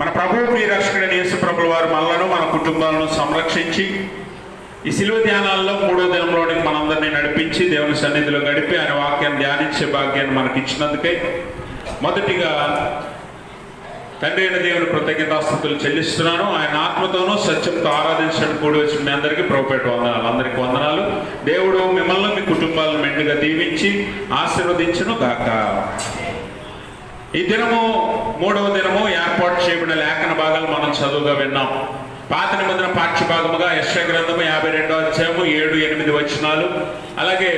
మన ప్రభువు ప్రియరక్షకుడైన యేసు ప్రభుల వారు మనలను మన కుటుంబాలను సంరక్షించి ఈ శిలువ ధ్యానాల్లో 3వ దినంలోనికి మనందరినీ నడిపించి దేవుని సన్నిధిలో గడిపి ఆయన వాక్యాన్ని ధ్యానించే భాగ్యాన్ని మనకి ఇచ్చినందుకై మొదటిగా తండ్రి అయిన దేవుని కృతజ్ఞతాస్తుతులు చెల్లిస్తున్నాను. ఆయన ఆత్మతోనూ సత్యంతో ఆరాధించడానికి కూడి వచ్చిన మీ అందరికీ ప్రభుపేట వందనాలు. అందరికీ వందనాలు. దేవుడు మిమ్మల్ని మీ కుటుంబాలను మెండుగా దీవించి ఆశీర్వదించును గాక. ఈ దినము 3వ దినము ఏర్పాటు చేయబడిన లేఖన భాగాలు మనం చదువుగా విన్నాం. పాత నిబంధన పాఠ్య భాగముగా యెషయా గ్రంథము 52వ అధ్యాయము 7-8 వచనాలు, అలాగే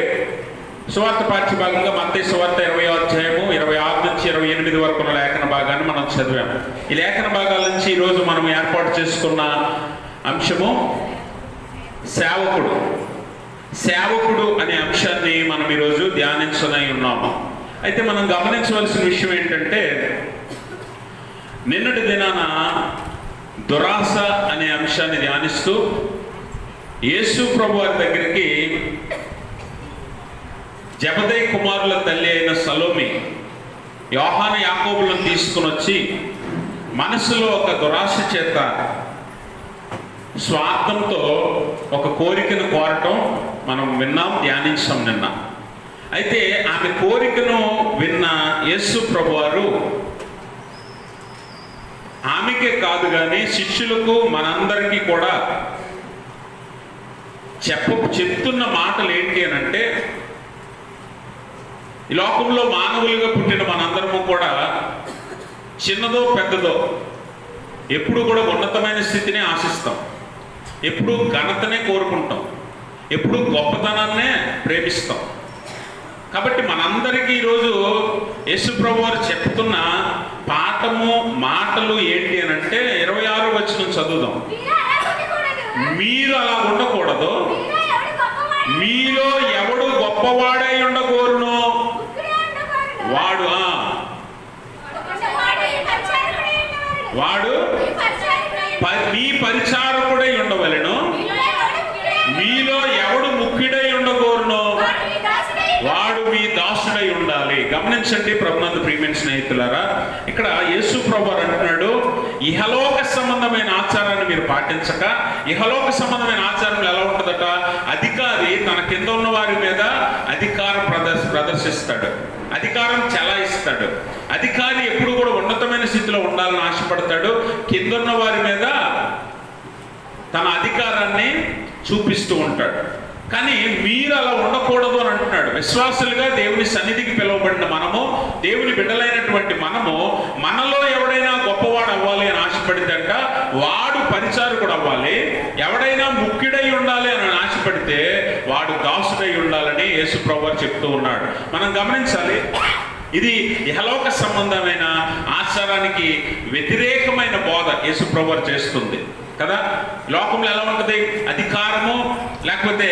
సువార్త పాఠ్య భాగంగా మత్తయి సువార్త 20వ అధ్యాయము 26-28 వరకు ఉన్న లేఖన భాగాన్ని మనం చదివాము. ఈ లేఖన భాగాల నుంచి ఈరోజు మనం ఏర్పాటు చేసుకున్న అంశము సేవకుడు. సేవకుడు అనే అంశాన్ని మనం ఈరోజు ధ్యానించనై ఉన్నాము. అయితే మనం గమనించవలసిన విషయం ఏంటంటే, నిన్నటి దినాన దురాశ అనే అంశాన్ని ధ్యానిస్తూ యేసు ప్రభు వారి దగ్గరికి జెబెదయి కుమారుల తల్లి అయిన సలోమి యోహాను యాకోబులను తీసుకుని వచ్చి మనసులో ఒక దురాశ చేత స్వార్థంతో ఒక కోరికను కోరటం మనం విన్నాం, ధ్యానించాం నిన్న. అయితే ఆమె కోరికను విన్న యేసు ప్రభువారు ఆమెకే కాదు కానీ శిష్యులకు మనందరికీ కూడా చెప్తున్న మాటలు ఏంటి అని అంటే, ఈ లోకంలో మానవులుగా పుట్టిన మనందరము కూడా చిన్నదో పెద్దదో ఎప్పుడు కూడా ఉన్నతమైన స్థితిని ఆశిస్తాం, ఎప్పుడు ఘనతనే కోరుకుంటాం, ఎప్పుడు గొప్పతనాన్నే ప్రేమిస్తాం. కాబట్టి మనందరికీ ఈరోజు యేసు ప్రభు వారు చెప్తున్న పాఠము మాటలు ఏంటి అని అంటే 26వ వచనం చదువుదాం. మీరు అలా ఉండకూడదు, మీలో ఎవడు గొప్పవాడై ఉండకూడను వాడు మీ పరిచారకుడై ఉండవలెను, మీలో ఎవడు ముఖ్యుడై ఉండకూడను వాడు మీ దాసుడై ఉండాలి. గమనించండి ప్రభునందు ప్రియమైన స్నేహితులారా, ఇక్కడ యేసు ప్రభువు అంటున్నాడు, ఇహలోక సంబంధమైన ఆచారాన్ని మీరు పాటించక, ఇహలోక సంబంధమైన ఆచారం ఎలా ఉంటుందట, అధికారి తన కింద ఉన్న వారి మీద అధికారం ప్రదర్శిస్తాడు, అధికారం చెలాయిస్తాడు. అధికారి ఎప్పుడు కూడా ఉన్నతమైన స్థితిలో ఉండాలని ఆశపడతాడు, కిందున్న వారి మీద తన అధికారాన్ని చూపిస్తూ ఉంటాడు. కానీ మీరు అలా ఉండకూడదు అని అంటున్నాడు. విశ్వాసులుగా దేవుని సన్నిధికి పిలువబడిన మనము, దేవుని బిడ్డలైనటువంటి మనము, మనలో ఎవడైనా గొప్పవాడు అవ్వాలి అని ఆశపడితే వాడు పరిచారకుడు అవ్వాలి, ఎవడైనా ముఖ్యుడై ఉండాలి అని ఆశపడితే వాడు దాసుడై ఉండాలని యేసు ప్రభువు చెప్తూ ఉన్నాడు. మనం గమనించాలి, ఇది ఇహలోక సంబంధమైన ఆచారానికి వ్యతిరేకమైన బోధ యేసు ప్రభువు చేస్తుంది కదా. లోకంలో ఎలా ఉంటుంది, అధికారము లేకపోతే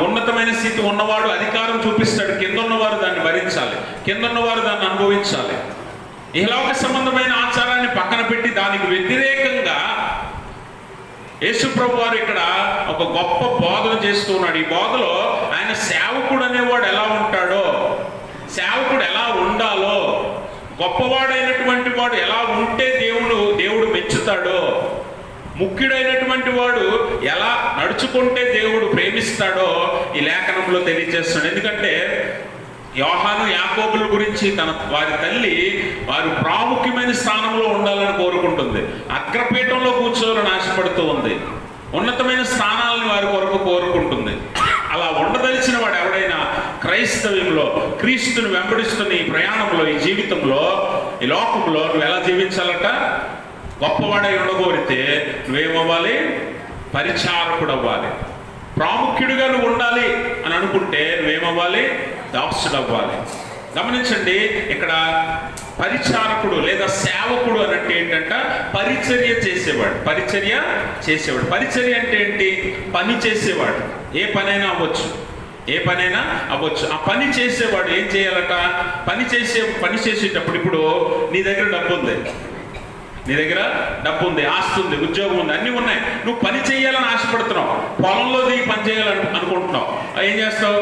ఉన్నతమైన స్థితి ఉన్నవాడు అధికారం చూపిస్తాడు, కింద ఉన్నవారు దాన్ని భరించాలి, కింద ఉన్నవారు దాన్ని అనుభవించాలి. ఇహలోక సంబంధమైన ఆచారాన్ని పక్కన పెట్టి దానికి వ్యతిరేకంగా యేసు ప్రభు వారు ఇక్కడ ఒక గొప్ప బోధన చేస్తూ ఉన్నాడు. ఈ బోధలో ఆయన సేవకుడు అనేవాడు ఎలా ఉంటాడో, సేవకుడు ఎలా ఉండాలో, గొప్పవాడైనటువంటి వాడు ఎలా ఉంటే దేవుడు మెచ్చుతాడో, ముఖ్యుడైనటువంటి వాడు ఎలా నడుచుకుంటే దేవుడు ప్రేమిస్తాడో ఈ లేఖనంలో తెలియజేస్తున్నాడు. ఎందుకంటే యోహాను యాకోబుల గురించి వారి తల్లి వారు ప్రాముఖ్యమైన స్థానంలో ఉండాలని కోరుకుంటుంది, అగ్రపీఠంలో కూర్చోవాలని ఆశపడుతూ ఉంది, ఉన్నతమైన స్థానాలను వారి కొరకు కోరుకుంటుంది. అలా ఉండదలిచిన వాడు ఎవడైనా క్రైస్తవ్యంలో క్రీస్తుని వెంబడిస్తున్న ఈ ప్రయాణంలో, ఈ జీవితంలో, ఈ లోకంలో నువ్వు ఎలా జీవించాలట, గొప్పవాడై ఉండగోరితే నువ్వేమవ్వాలి, పరిచారకుడు అవ్వాలి. ప్రాముఖ్యుడిగా నువ్వు ఉండాలి అని అనుకుంటే నువ్వేమవ్వాలి, దాసుడు అవ్వాలి. గమనించండి, ఇక్కడ పరిచారకుడు లేదా సేవకుడు అని అంటే ఏంటంటే పరిచర్య చేసేవాడు. పరిచర్య అంటే ఏంటి, పని చేసేవాడు. ఏ పనైనా అవ్వచ్చు. ఆ పని చేసేవాడు ఏం చేయాలట, పని చేసేటప్పుడు ఇప్పుడు నీ దగ్గర డబ్బు ఉంది, ఆస్తి ఉంది, ఉద్యోగం ఉంది, అన్నీ ఉన్నాయి. నువ్వు పని చేయాలని ఆశపడుతున్నావు, పొలంలో దిగి పని చేయాలని అనుకుంటున్నావు. ఏం చేస్తావు,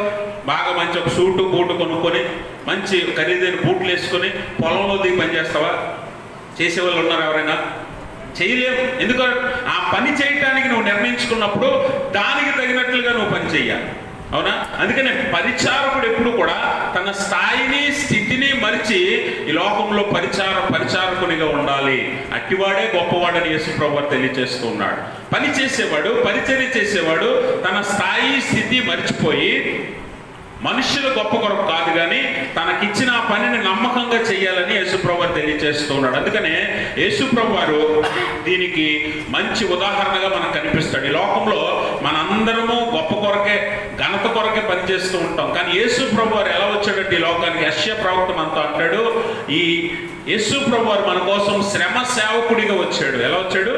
బాగా మంచి ఒక సూటు బూటు కొనుక్కొని మంచి ఖరీదైన బూట్లు వేసుకొని పొలంలో దిగి పని చేస్తావా? చేసేవాళ్ళు ఉన్నారు ఎవరైనా? చేయలేము. ఎందుకంటే ఆ పని చేయటానికి నువ్వు నిర్ణయించుకున్నప్పుడు దానికి తగినట్లుగా నువ్వు పని చెయ్యాలి, అవునా? అందుకనే పరిచారకుడు ఎప్పుడు కూడా తన స్థాయిని స్థితిని మరిచి ఈ లోకంలో పరిచారకునిగా ఉండాలి. అట్టివాడే గొప్పవాడని యేసుప్రభువు తెలియజేస్తూ ఉన్నాడు. పని చేసేవాడు, పరిచర్య చేసేవాడు తన స్థాయి స్థితి మరిచిపోయి మనుష్యుల గొప్ప కొరకు కాదు కానీ తనకిచ్చిన ఆ పనిని నమ్మకంగా చేయాలని యేసుప్రభువు తెలియజేస్తూ ఉన్నాడు. అందుకనే యేసుప్రభువు వారు దీనికి మంచి ఉదాహరణగా మనకు కనిపిస్తాడు. ఈ లోకంలో మనందరము గొప్ప కొరకే, ఘనత కొరకే పనిచేస్తూ ఉంటాం. కానీ యేసుప్రభువు వారు ఎలా వచ్చాడంటే ఈ లోకానికి, యెషయా ప్రవక్త మనతో అంటాడు, ఈ యేసుప్రభువు వారు మన కోసం శ్రమ సేవకుడిగా వచ్చాడు. ఎలా వచ్చాడు?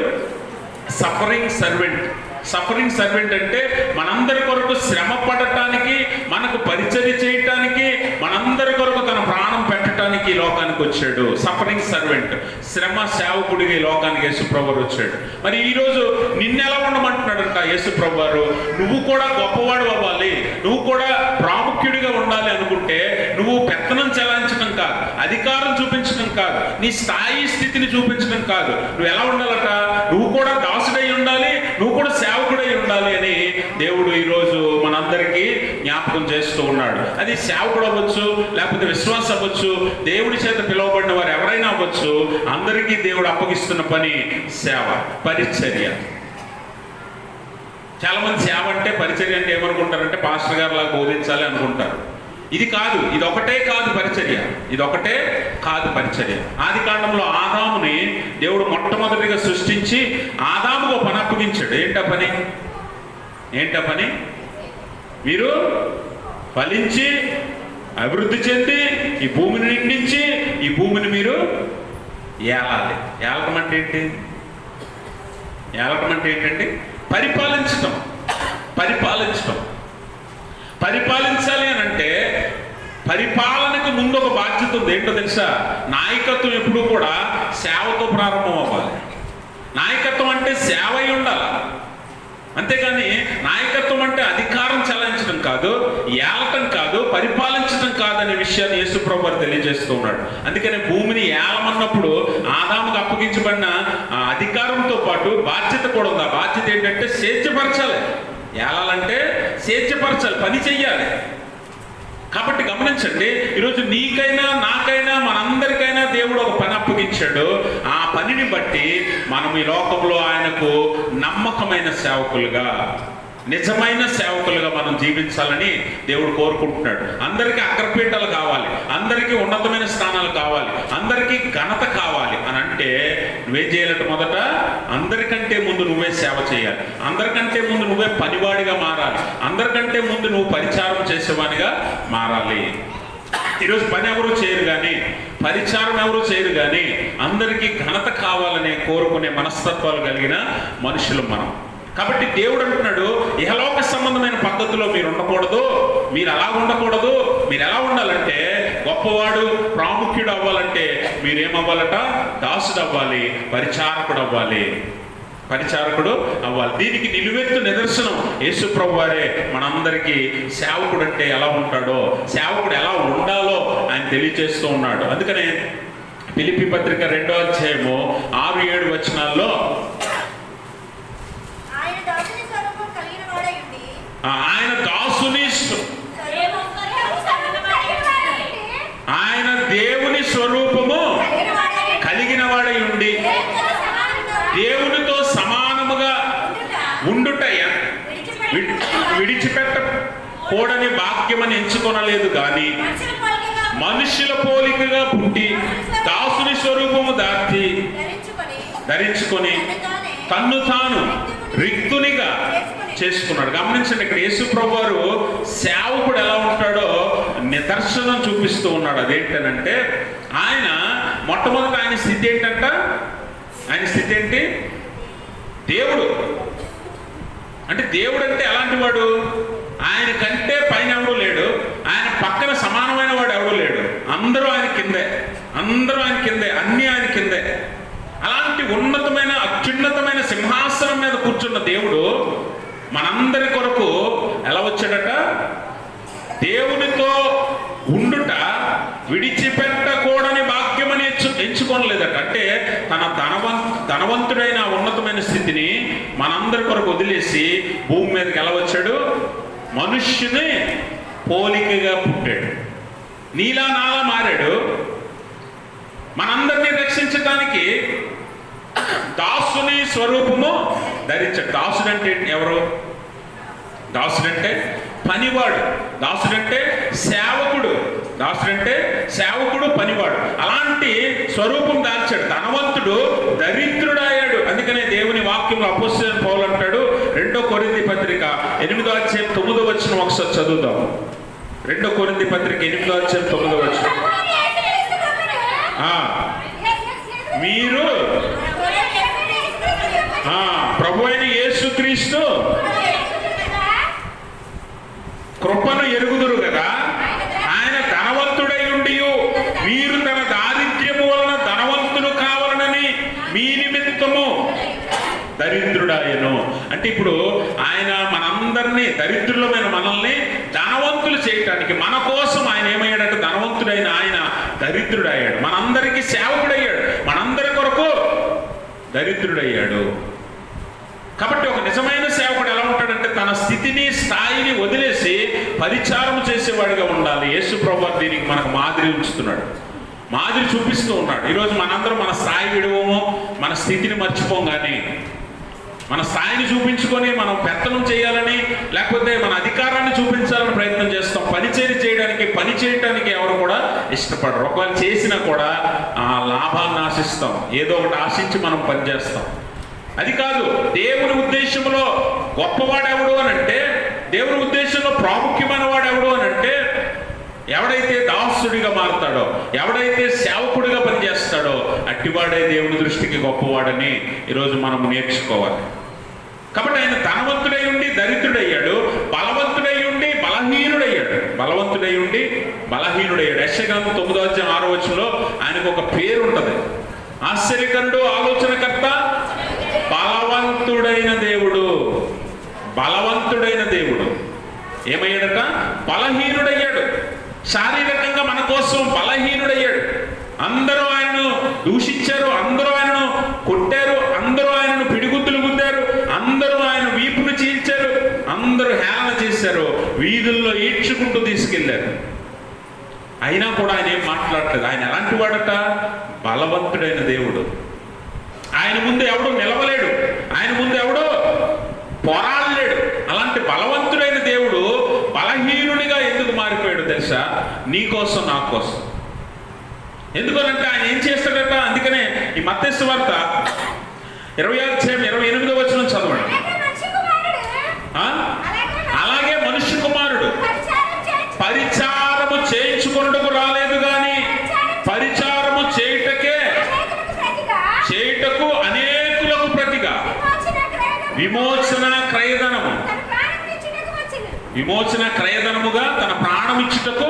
Suffering servant. సఫరింగ్ సర్వెంట్ అంటే మనందరి కొరకు శ్రమ పడటానికి, మనకు పరిచర్య చేయటానికి, మనందరి కొరకు తన ప్రాణం పెట్టడానికి ఈ లోకానికి వచ్చాడు. సఫరింగ్ సర్వెంట్, శ్రమ సేవకుడిగా ఈ లోకానికి యేసుప్రభువు వచ్చాడు. మరి ఈరోజు నిన్నెలా ఉండమంటున్నాడంట యేసుప్రభువు వారు? నువ్వు కూడా గొప్పవాడు అవ్వాలి, నువ్వు కూడా ప్రాముఖ్యుడిగా ఉండాలి అనుకుంటే నువ్వు పెత్తనం చెలాయించడం కాదు, అధికారం చూపించడం కాదు, నీ స్థాయి స్థితిని చూపించడం కాదు. నువ్వు ఎలా ఉండాలట? నువ్వు కూడా దాసుడై ఉండాలి, నువ్వు కూడా సేవకుడై ఉండాలి అని దేవుడు ఈరోజు మనందరికీ జ్ఞాపకం చేస్తూ ఉన్నాడు. అది సేవకుడు అవ్వచ్చు, లేకపోతే విశ్వాసం అవ్వచ్చు, దేవుడి చేత పిలువబడిన వారు ఎవరైనా అవ్వచ్చు. అందరికీ దేవుడు అప్పగిస్తున్న పని సేవ, పరిచర్య. చాలా మంది సేవ అంటే, పరిచర్య అంటే ఏమనుకుంటారంటే పాస్టర్ గారు లాగా బోధించాలి అనుకుంటారు. ఇది కాదు, ఇది ఒకటే కాదు పరిచర్య, ఇది ఒకటే కాదు పరిచర్య. ఆది కాండంలో ఆదాముని దేవుడు మొట్టమొదటిగా సృష్టించి ఆదాముకు పని అప్పగించాడు. ఏంటా పని? మీరు ఫలించి అభివృద్ధి చెంది ఈ భూమిని నిండించి ఈ భూమిని మీరు ఏలాలి. ఏలటం అంటే ఏంటి? ఏలటం అంటే ఏంటంటే పరిపాలించటం. పరిపాలించాలి అని అంటే పరిపాలనకు ముందు ఒక బాధ్యత ఉంది. ఏంటో తెలుసా? నాయకత్వం ఎప్పుడూ కూడా సేవతో ప్రారంభం అవ్వాలి. నాయకత్వం అంటే సేవ అయి ఉండాలి. అంతేగాని నాయకత్వం అంటే అధికారం చెలాయించడం కాదు, ఏలటం కాదు, పరిపాలించడం కాదనే విషయాన్ని యేసుప్రభువు వారు తెలియజేస్తూ ఉన్నాడు. అందుకనే భూమిని ఏలమన్నప్పుడు ఆదాముకు అప్పగించబడిన అధికారంతో పాటు బాధ్యత కూడా ఉంది. ఆ బాధ్యత ఏంటంటే సేద్యపరచాలి. ఏలాలంటే సేద్యపరచాలి, పని చెయ్యాలి. కాబట్టి గమనించండి, ఈరోజు నీకైనా నాకైనా మనందరికైనా దేవుడు ఒక పని అప్పగించాడు. ఆ పనిని బట్టి మనం ఈ లోకంలో ఆయనకు నమ్మకమైన సేవకులుగా, నిజమైన సేవకులుగా మనం జీవించాలని దేవుడు కోరుకుంటున్నాడు. అందరికీ అగ్రపీఠాలు కావాలి, అందరికీ ఉన్నతమైన స్థానాలు కావాలి, అందరికీ ఘనత కావాలి అని అంటే నువ్వేం చేయాలంటే మొదట అందరికంటే ముందు నువ్వే సేవ చేయాలి, అందరికంటే ముందు నువ్వే పనివాడిగా మారాలి, అందరికంటే ముందు నువ్వు పరిచారం చేసేవాడిగా మారాలి. ఈరోజు పని ఎవరు చేయరు కానీ, పరిచారం ఎవరు చేయరు కానీ అందరికీ ఘనత కావాలనే కోరుకునే మనస్తత్వాలు కలిగిన మనుషులు మనం. కాబట్టి దేవుడు అంటున్నాడు, ఇహలోక సంబంధమైన పద్ధతిలో మీరు ఉండకూడదు, మీరు అలా ఉండకూడదు. మీరు ఎలా ఉండాలంటే గొప్పవాడు, ప్రాముఖ్యుడు అవ్వాలంటే మీరేమవ్వాలట? దాసుడు అవ్వాలి, పరిచారకుడు అవ్వాలి. దీనికి నిలువెత్తు నిదర్శనం యేసుప్రభువు వారే మనందరికీ సేవకుడు అంటే ఎలా ఉంటాడో, సేవకుడు ఎలా ఉండాలో ఆయన తెలియజేస్తూ ఉన్నాడు. అందుకనే ఫిలిప్పీ పత్రిక 2వ అధ్యాయము 6-7 వచనాల్లో ఆయన దేవుని స్వరూపము కలిగిన వాడై ఉండి దేవునితో సమానముగా ఉండుట విడిచిపెట్టకూడని భాగ్యమని ఎంచుకొనలేదు కానీ మనుష్యుల పోలికగా పుట్టి దాసుని స్వరూపము ధరించుకొని తన్ను తాను రిక్తునిగా చేసుకున్నాడు. గమనించండి, ఇక్కడ యేసుప్రభువు వారు సేవకుడు ఎలా ఉంటాడో నిదర్శనం చూపిస్తూ ఉన్నాడు. అదేంటనంటే ఆయన మొట్టమొదట ఆయన స్థితి ఏంటంట? ఆయన స్థితి ఏంటి? దేవుడు. అంటే దేవుడు అంటే ఎలాంటి వాడు? ఆయన కంటే పైన ఎవడూ లేడు, ఆయన పక్కన సమానమైన వాడు ఎవడూ లేడు. అందరూ ఆయన కిందే, అన్నీ ఆయన కిందే. అలాంటి ఉన్నతమైన అత్యున్నతమైన సింహాసనం మీద కూర్చున్న దేవుడు మనందరి కొరకు ఎలా వచ్చాడట? దేవునితో ఉండుట విడిచిపెట్టకూడని భాగ్యమని ఎంచుకోనలేదట. అంటే ధనవంతుడైన ఉన్నతమైన స్థితిని మనందరి కొరకు వదిలేసి భూమి మీదకి ఎలా వచ్చాడు? మనుష్యుని పోలికగా పుట్టాడు, నీలా నాలా మారాడు. మనందరినీ రక్షించడానికి దాసుని స్వరూపము ధరించాడు. దాసుడంటే ఎవరు? దాసుడంటే పనివాడు, దాసుడంటే సేవకుడు, దాసుడంటే సేవకుడు, పనివాడు. అలాంటి స్వరూపం దాల్చాడు. ధనవంతుడు దరిద్రుడయ్యాడు. అందుకనే దేవుని వాక్యంలో అపోస్తలుడైన పౌలు అంటాడు, 2 కొరింథీ పత్రిక 8వ అధ్యాయం 9వ వచనం ఒకసారి చదువుదాం. 2 కొరింథీ పత్రిక 8వ అధ్యాయం 9వ వచనం. మీరు ప్రభు అయిన యేసుక్రీస్తు కృపను ఎరుగుదురు కదా, ఆయన ధనవంతుడై ఉండి మీరు తన దారిద్ర్యము వలన ధనవంతులు కావాలనని మీ నిమిత్తము దరిద్రుడాయను. అంటే ఇప్పుడు ఆయన మనందరినీ, దరిద్రులమైన మనల్ని ధనవంతులు చేయటానికి మన కోసం ఆయన ఏమయ్యాడంటే ధనవంతుడైన ఆయన దరిద్రుడయ్యాడు. మనందరికీ సేవకుడయ్యాడు, మనందరి కొరకు దరిద్రుడయ్యాడు. కాబట్టి ఒక నిజమైన సేవకుడు ఎలా ఉంటాడంటే తన స్థితిని, స్థాయిని వదిలేసి పరిచారం చేసేవాడిగా ఉండాలి. యేసు ప్రభువు దీనికి మనకు మాదిరి ఉంచుతున్నాడు, మాదిరి చూపిస్తూ ఉన్నాడు. ఈరోజు మనందరం మన స్థాయి విడవము, మన స్థితిని మర్చిపోం. కానీ మన స్థాయిని చూపించుకొని మనం పెత్తనం చేయాలని, లేకపోతే మన అధికారాన్ని చూపించాలని ప్రయత్నం చేస్తాం. పని చేయటానికి ఎవరు కూడా ఇష్టపడరు. ఒకవేళ చేసినా కూడా ఆ లాభాన్ని ఆశిస్తాం, ఏదో ఒకటి ఆశించి మనం పనిచేస్తాం. అది కాదు దేవుని ఉద్దేశంలో. గొప్పవాడెవడు అని అంటే, దేవుని ఉద్దేశంలో ప్రాముఖ్యమైన వాడెవడు అని అంటే, ఎవడైతే దాసుడిగా మారుతాడో, ఎవడైతే సేవకుడిగా పనిచేస్తాడో అట్టివాడే దేవుని దృష్టికి గొప్పవాడని ఈరోజు మనం నేర్చుకోవాలి. కాబట్టి ఆయన ధనవంతుడై ఉండి దరిద్రుడయ్యాడు, బలవంతుడై ఉండి బలహీనుడయ్యాడు, బలవంతుడై ఉండి బలహీనుడయ్యాడు. యెషయా 9వ అధ్యాయం 6వ వచనంలో ఆయనకు ఒక పేరు ఉంటుంది, ఆశ్చర్యకరుడు, ఆలోచనకర్త, బలవంతుడైన దేవుడు. బలవంతుడైన దేవుడు ఏమయ్యాడట? బలహీనుడయ్యాడు. శారీరకంగా మన కోసం బలహీనుడయ్యాడు. అందరూ ఆయనను దూషించారు, అందరూ ఆయనను కొట్టారు, అందరూ ఆయనను పిడిగుద్దులు గుద్దారు, అందరూ ఆయన వీపును చీల్చారు, అందరూ హేళన చేశారు, వీధుల్లో ఈడ్చుకుంటూ తీసుకెళ్లారు. అయినా కూడా ఆయన ఏం మాట్లాడలేదు. ఆయన ఎలాంటి వాడట? బలవంతుడైన దేవుడు. ఆయన ముందు ఎవడు నిలవలేడు, ఆయన ముందు ఎవడు పోరాడలేడు. అలాంటి బలవంతుడైన దేవుడు బలహీనుడిగా ఎందుకు మారిపోయాడు తెలుసా? నీ కోసం, నా కోసం. ఎందుకనంటే ఆయన ఏం చేస్తాడట? అందుకనే ఈ మత్తయి సువార్త 20వ అధ్యాయం 28వ వచనం చదవండి. అలాగే మనుష్య కుమారుడు పరిచారము చేయించుకొనుటకు రాలేదు గాని పరిచారము చేయుటకు అనేకులకు ప్రతిగా విమోచన క్రయధనము, విమోచన క్రయధనముగా తన ప్రాణం ఇచ్చుటకు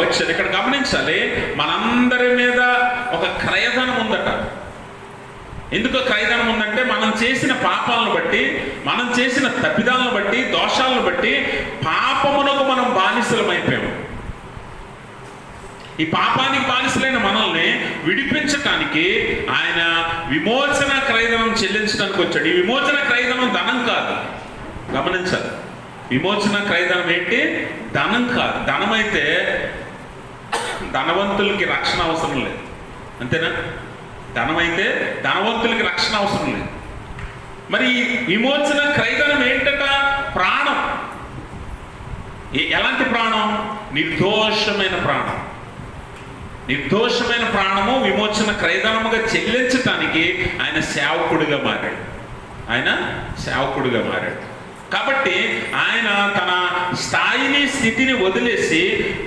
వచ్చాడు. ఇక్కడ గమనించాలి, మనందరి మీద ఒక క్రయధనం ఉందట. ఎందుకు క్రయధనం ఉందంటే మనం చేసిన పాపాలను బట్టి, మనం చేసిన తప్పిదాలను బట్టి, దోషాలను బట్టి పాపమునకు మనం బానిసలమైపోయాము. ఈ పాపానికి బానిసలైన మనల్ని విడిపించటానికి ఆయన విమోచన క్రయధనం చెల్లించడానికి వచ్చాడు. ఈ విమోచన క్రయధనం ధనం కాదు, గమనించాలి. విమోచన క్రయధనం ఏంటి? ధనం కాదు. ధనం అయితే ధనవంతులకి రక్షణ అవసరం లేదు, అంతేనా? ధనం అయితే ధనవంతులకి రక్షణ అవసరం లేదు. మరి విమోచన క్రయధనం ఏంటట? ప్రాణం. ఎలాంటి ప్రాణం? నిర్దోషమైన ప్రాణం. నిర్దోషమైన ప్రాణము విమోచన క్రయధనముగా చెల్లించటానికి ఆయన సేవకుడిగా మారాడు. ఆయన సేవకుడిగా మారాడు. కాబట్టి ఆయన తన స్థాయిని, స్థితిని వదిలేసి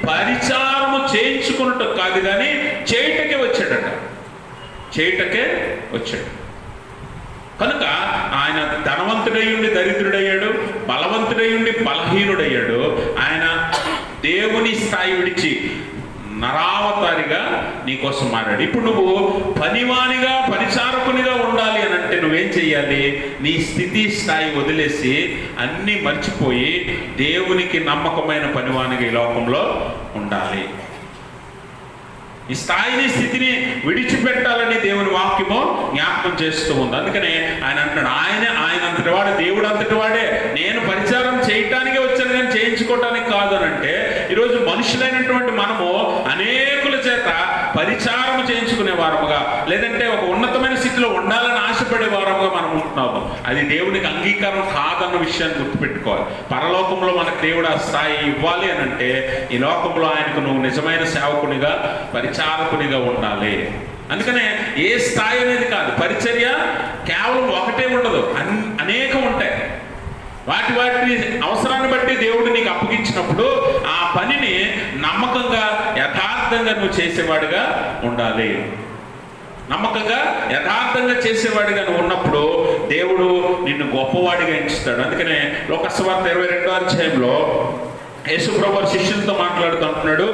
పరిచారము చేయించుకున్నట్టు కాదు కానీ చేయుటకే వచ్చాడట, చేయుటకే వచ్చాడు. కనుక ఆయన ధనవంతుడై ఉండి దరిద్రుడయ్యాడు, బలవంతుడై ఉండి బలహీనుడయ్యాడు. ఆయన దేవుని స్థాయి విడిచి నరావతారిగా నీకోసం మారాడు. ఇప్పుడు నువ్వు పనివానిగా, పరిచారకునిగా ఉండాలి అని అంటే నువ్వేం చెయ్యాలి? నీ స్థితి, స్థాయి వదిలేసి అన్నీ మర్చిపోయి దేవునికి నమ్మకమైన పనివానిగా ఈ లోకంలో ఉండాలి. ఈ స్థాయిని స్థితిని విడిచిపెట్టాలని దేవుని వాక్యము జ్ఞాపకం చేస్తూ ఉంది. అందుకనే ఆయన అంటున్నాడు, ఆయన అంతటి వాడే, దేవుడు అంతటి వాడే. నేను పరిచారం చేయటానికే వచ్చాను కానీ చేయించుకోవటానికి కాదు అని అంటే, ఈరోజు మనుషులైనటువంటి మనము అనేకుల చేత పరిచారం చేయించుకునే వారముగా, లేదంటే ఒక ఉన్నతమైన స్థితిలో ఉండాలని ఆశపడే వారముగా మనం ఉంటున్నాము. అది దేవునికి అంగీకారం కాదన్న విషయాన్ని గుర్తుపెట్టుకోవాలి. పరలోకంలో మనకు దేవుడు ఆ స్థాయి ఇవ్వాలి అని అంటే, ఈ లోకంలో ఆయనకు నువ్వు నిజమైన సేవకునిగా, పరిచారకునిగా ఉండాలి. అందుకనే ఏ స్థాయి అనేది కాదు, పరిచర్య కేవలం ఒకటే ఉండదు, అనేకం ఉంటాయి. వాటి అవసరాన్ని బట్టి దేవుడు నీకు అప్పగించినప్పుడు ఆ పనిని నమ్మకంగా, యథార్థంగా నువ్వు చేసేవాడిగా ఉండాలి. నమ్మకంగా, యథార్థంగా చేసేవాడిగా నువ్వు ఉన్నప్పుడు దేవుడు నిన్ను గొప్పవాడిగా ఎంచుతాడు. అందుకనే లోకసువార్త 22వ అధ్యాయంలో యేసు ప్రభువు శిష్యులతో మాట్లాడుతూ అంటున్నాడు.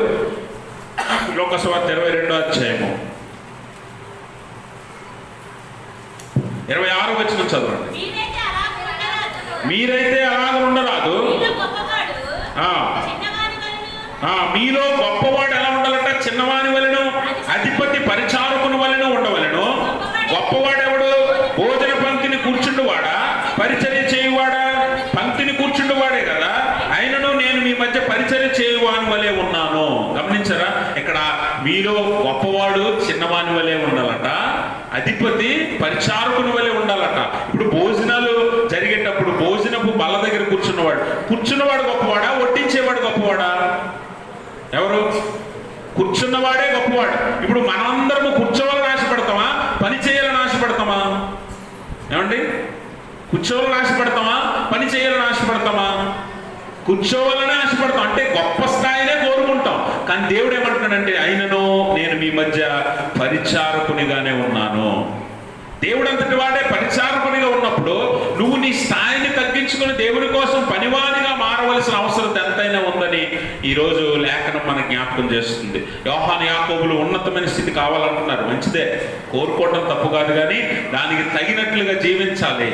లోకసువార్త 22వ అధ్యాయము 26వ వచనం చదవండి. మీరైతే అలాగ ఉండరాదు, మీలో గొప్పవాడు ఎలా ఉండాలంట? చిన్నవాని వలెను, అధిపతి పరిచారకుని వలెను ఉండవలెను. గొప్పవాడెవడు? భోజన పంక్తిని కూర్చుండువాడా, పరిచర్య చేయువాడా? పంక్తిని కూర్చుండువాడే కదా. అయినను నేను మీ మధ్య పరిచర్య చేయువాని వలె ఉన్నాను. గమనించరా, ఇక్కడ మీలో గొప్పవాడు చిన్నవాని వలె ఉండాలట, అధిపతి పరిచారకుని వలె ఉండాలట. ఇప్పుడు భోజనాలు జరిగేటప్పుడు భోజనపు బల్ల దగ్గర కూర్చున్నవాడు గొప్పవాడా, వడ్డించేవాడు గొప్పవాడా? ఎవరు? కూర్చున్నవాడే గొప్పవాడు. ఇప్పుడు మనందరము కూర్చోవాలని ఆశపడతామా, పని చేయాలని ఆశపడతామా? ఏమండి, కూర్చోవాలని ఆశపడతామా, పని చేయాలని ఆశపడతామా? కూర్చోవాలని ఆశపడతాం, అంటే గొప్ప స్థాయినే కోరుకుంటాం. కానీ దేవుడు ఏమంటున్నాడంటే, అయినను నేను మీ మధ్య పరిచారకునిగానే ఉన్నాను. దేవుడు అంతటి వాడే పరిచారకునిగా ఉన్నప్పుడు నువ్వు నీ స్థాయిని తగ్గించుకుని దేవుని కోసం పనివానిగా మారవలసిన అవసరం ఎంతైనా ఉందని ఈరోజు లేఖనం మనకు జ్ఞాపకం చేస్తుంది. యోహాను యాకోబులు ఉన్నతమైన స్థితి కావాలంటున్నారు, మంచిదే, కోరుకోవటం తప్పు కాదు, కానీ దానికి తగినట్లుగా జీవించాలి.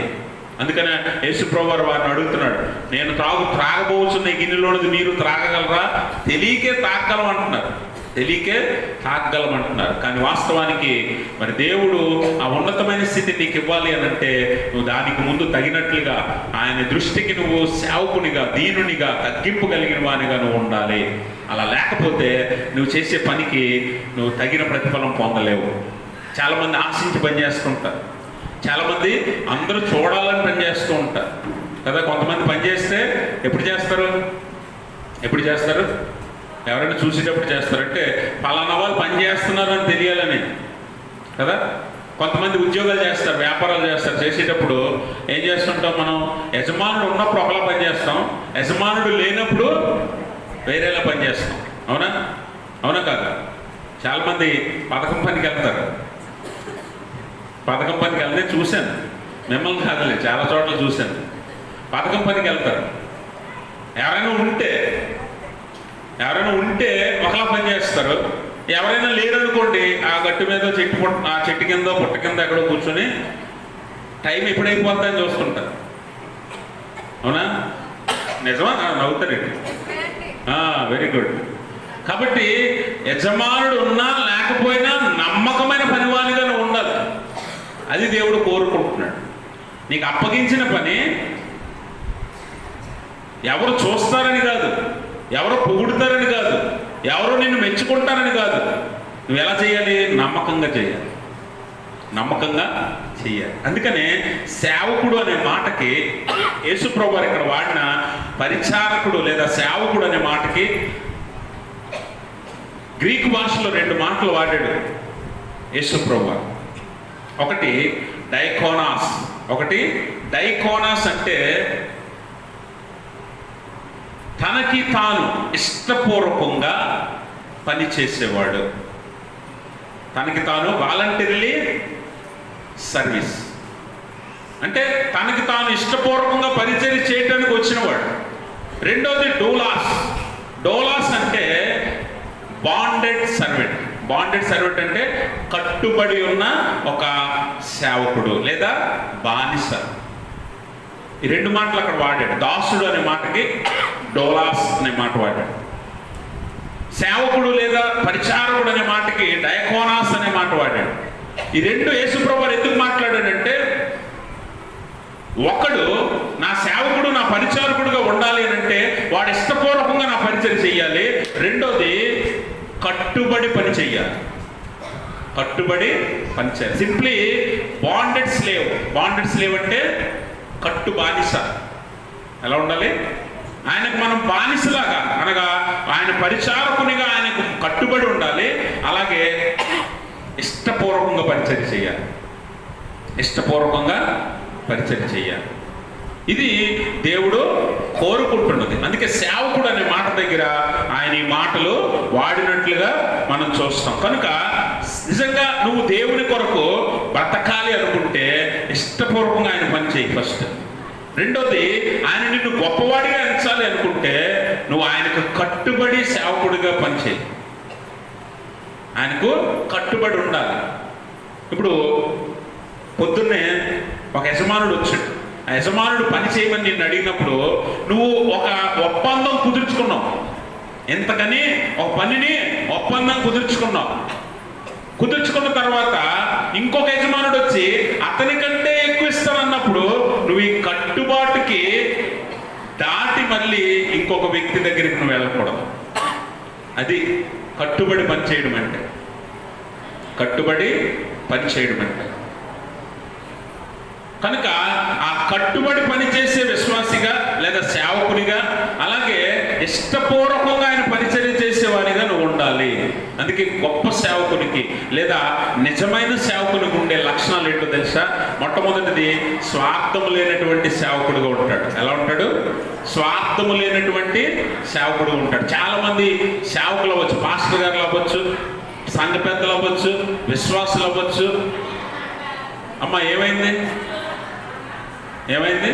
అందుకనే యేసు ప్రభువు వారిని అడుగుతున్నాడు, నేను త్రాగబోతున్న గిన్నెలోనిది మీరు త్రాగగలరా? తెలియకే తాగలం అంటున్నారు, తెలియకే తాగలం అంటున్నారు. కానీ వాస్తవానికి మరి దేవుడు ఆ ఉన్నతమైన స్థితి నీకు ఇవ్వాలి అని అంటే, నువ్వు దానికి ముందు తగినట్లుగా ఆయన దృష్టికి నువ్వు సేవకునిగా, దీనునిగా, తగ్గింపు కలిగిన వానిగా నువ్వు ఉండాలి. అలా లేకపోతే నువ్వు చేసే పనికి నువ్వు తగిన ప్రతిఫలం పొందలేవు. చాలామంది ఆశించి పనిచేస్తుంటారు, చాలామంది అందరూ చూడాలని పనిచేస్తూ ఉంటారు కదా. కొంతమంది పనిచేస్తే ఎప్పుడు చేస్తారు? ఎవరైనా చూసేటప్పుడు చేస్తారంటే పలానా వాళ్ళు పని చేస్తున్నారు అని తెలియాలని కదా. కొంతమంది ఉద్యోగాలు చేస్తారు, వ్యాపారాలు చేస్తారు, చేసేటప్పుడు ఏం చేస్తుంటాం మనం? యజమానుడు ఉన్నప్పుడు ఒకలా పనిచేస్తాం, యజమానుడు లేనప్పుడు వేరేలా పనిచేస్తాం. అవునా కాదా? చాలామంది పథకం పనికి వెళ్తారు, పథకం పనికి వెళ్తే చూశాను, మిమ్మల్ని కాదులే, చాలా చోట్ల చూశాను. పథకం పనికి వెళ్తారు, ఎవరైనా ఉంటే ఒకలా పని చేస్తారు. ఎవరైనా లేరనుకోండి, ఆ గట్టు మీద ఆ చెట్టు కింద పుట్ట కింద ఎక్కడో కూర్చొని టైం ఎప్పుడైపోతుందని చూస్తుంటారు. అవునా? నిజమా? నవ్వుతారండి. Very good. కాబట్టి యజమానుడు ఉన్నా లేకపోయినా నమ్మకమైన పనివానిగా నువ్వు ఉండాలి. అది దేవుడు కోరుకుంటున్నాడు. నీకు అప్పగించిన పని ఎవరు చూస్తారని కాదు, ఎవరు పొగుడుతారని కాదు, ఎవరు నిన్ను మెచ్చుకుంటారని కాదు. నువ్వు ఎలా చేయాలి? నమ్మకంగా చేయాలి. అందుకనే సేవకుడు అనే మాటకి యేసు ప్రభువు ఇక్కడ వాడిన పరిచారకుడు లేదా సేవకుడు అనే మాటకి గ్రీకు భాషలో 2 మాటలు వాడాడు యేసు ప్రభువు. ఒకటి డైకోనాస్ అంటే తనకి తాను ఇష్టపూర్వకంగా పనిచేసేవాడు, తనకి తాను వాలంటరీలీ సర్వీస్ అంటే తనకి తాను ఇష్టపూర్వకంగా పరిచర్య చేయడానికి వచ్చినవాడు. రెండోది డోలాస్ అంటే బాండెడ్ సర్వెంట్ అంటే కట్టుబడి ఉన్న ఒక సేవకుడు లేదా బానిస. ఈ 2 మాటలు అక్కడ వాడాడు. దాసుడు అనే మాటకి డోలాస్ అనే మాట వాడాడు. సేవకుడు లేదా పరిచారకుడు అనే మాటకి డయాకోనాస్ అనే మాట వాడాడు. ఈ రెండు యేసుప్రభు వారు ఎందుకు మాట్లాడాడంటే, ఒకడు నా సేవకుడు నా పరిచారకుడుగా ఉండాలి అని అంటే వాడు ఇష్టపూర్వకంగా నా పరిచయం చెయ్యాలి. రెండోది కట్టుబడి పని చెయ్యాలి. కట్టుబడి పని చేయాలి. Simply bonded slave. Bonded slave అంటే కట్టు బానిస. ఎలా ఉండాలి? ఆయనకు మనం బానిసలాగా, అనగా ఆయన పరిచారకునిగా ఆయనకు కట్టుబడి ఉండాలి. అలాగే ఇష్టపూర్వకంగా పరిచయం చేయాలి. ఇష్టపూర్వకంగా పరిచయం చేయాలి. ఇది దేవుడు కోరుకుంటున్నది. అందుకే సేవకుడు అనే మాట దగ్గర ఆయన ఈ మాటలు వాడినట్లుగా మనం చూస్తాం. కనుక నిజంగా నువ్వు దేవుని కొరకు బ్రతకాలి అనుకుంటే ఇష్టపూర్వకంగా ఆయన పని చేయి ఫస్ట్. రెండోది, ఆయన నిన్ను గొప్పవాడిగా ఎంచాలి అనుకుంటే నువ్వు ఆయనకు కట్టుబడి సేవకుడిగా పనిచేయి. ఆయనకు కట్టుబడి ఉండాలి. ఇప్పుడు పొద్దున్నే ఒక యజమానుడు వచ్చాడు. ఆ యజమానుడు పని చేయమని నిన్ను అడిగినప్పుడు నువ్వు ఒక ఒప్పందం కుదుర్చుకున్నావు. ఎంతకని ఒక పనిని ఒప్పందం కుదుర్చుకున్నావు. కుదుర్చుకున్న తర్వాత ఇంకొక యజమానుడు వచ్చి అతని కంటే ఎక్కువ ఇస్తానన్నప్పుడు నువ్వు ఈ కట్టుబాటుకి దాటి మళ్ళీ ఇంకొక వ్యక్తి దగ్గరికి నువ్వు వెళ్ళకూడదు. అది కట్టుబడి పని చేయడం అంటే. కట్టుబడి పని చేయడం అంటే కనుక ఆ కట్టుబడి పనిచేసే విశ్వాసిగా లేదా సేవకునిగా, అలాగే ఇష్టపూర్వకంగా ఆయన పరిచర్య చేసేవారిగా నువ్వు ఉండాలి. అందుకే గొప్ప సేవకునికి లేదా నిజమైన సేవకునికి ఉండే లక్షణాలు ఏంటో తెలుసా? మొట్టమొదటిది, స్వార్థము లేనటువంటి సేవకుడుగా ఉంటాడు. ఎలా ఉంటాడు? స్వార్థము లేనటువంటి సేవకుడుగా ఉంటాడు. చాలా మంది సేవకులు అవ్వచ్చు, పాస్టర్ గారులు అవ్వచ్చు, సంఘ పెద్దలు అవ్వచ్చు, విశ్వాసులు అవ్వచ్చు. అమ్మ ఏమైంది? ఏమైంది?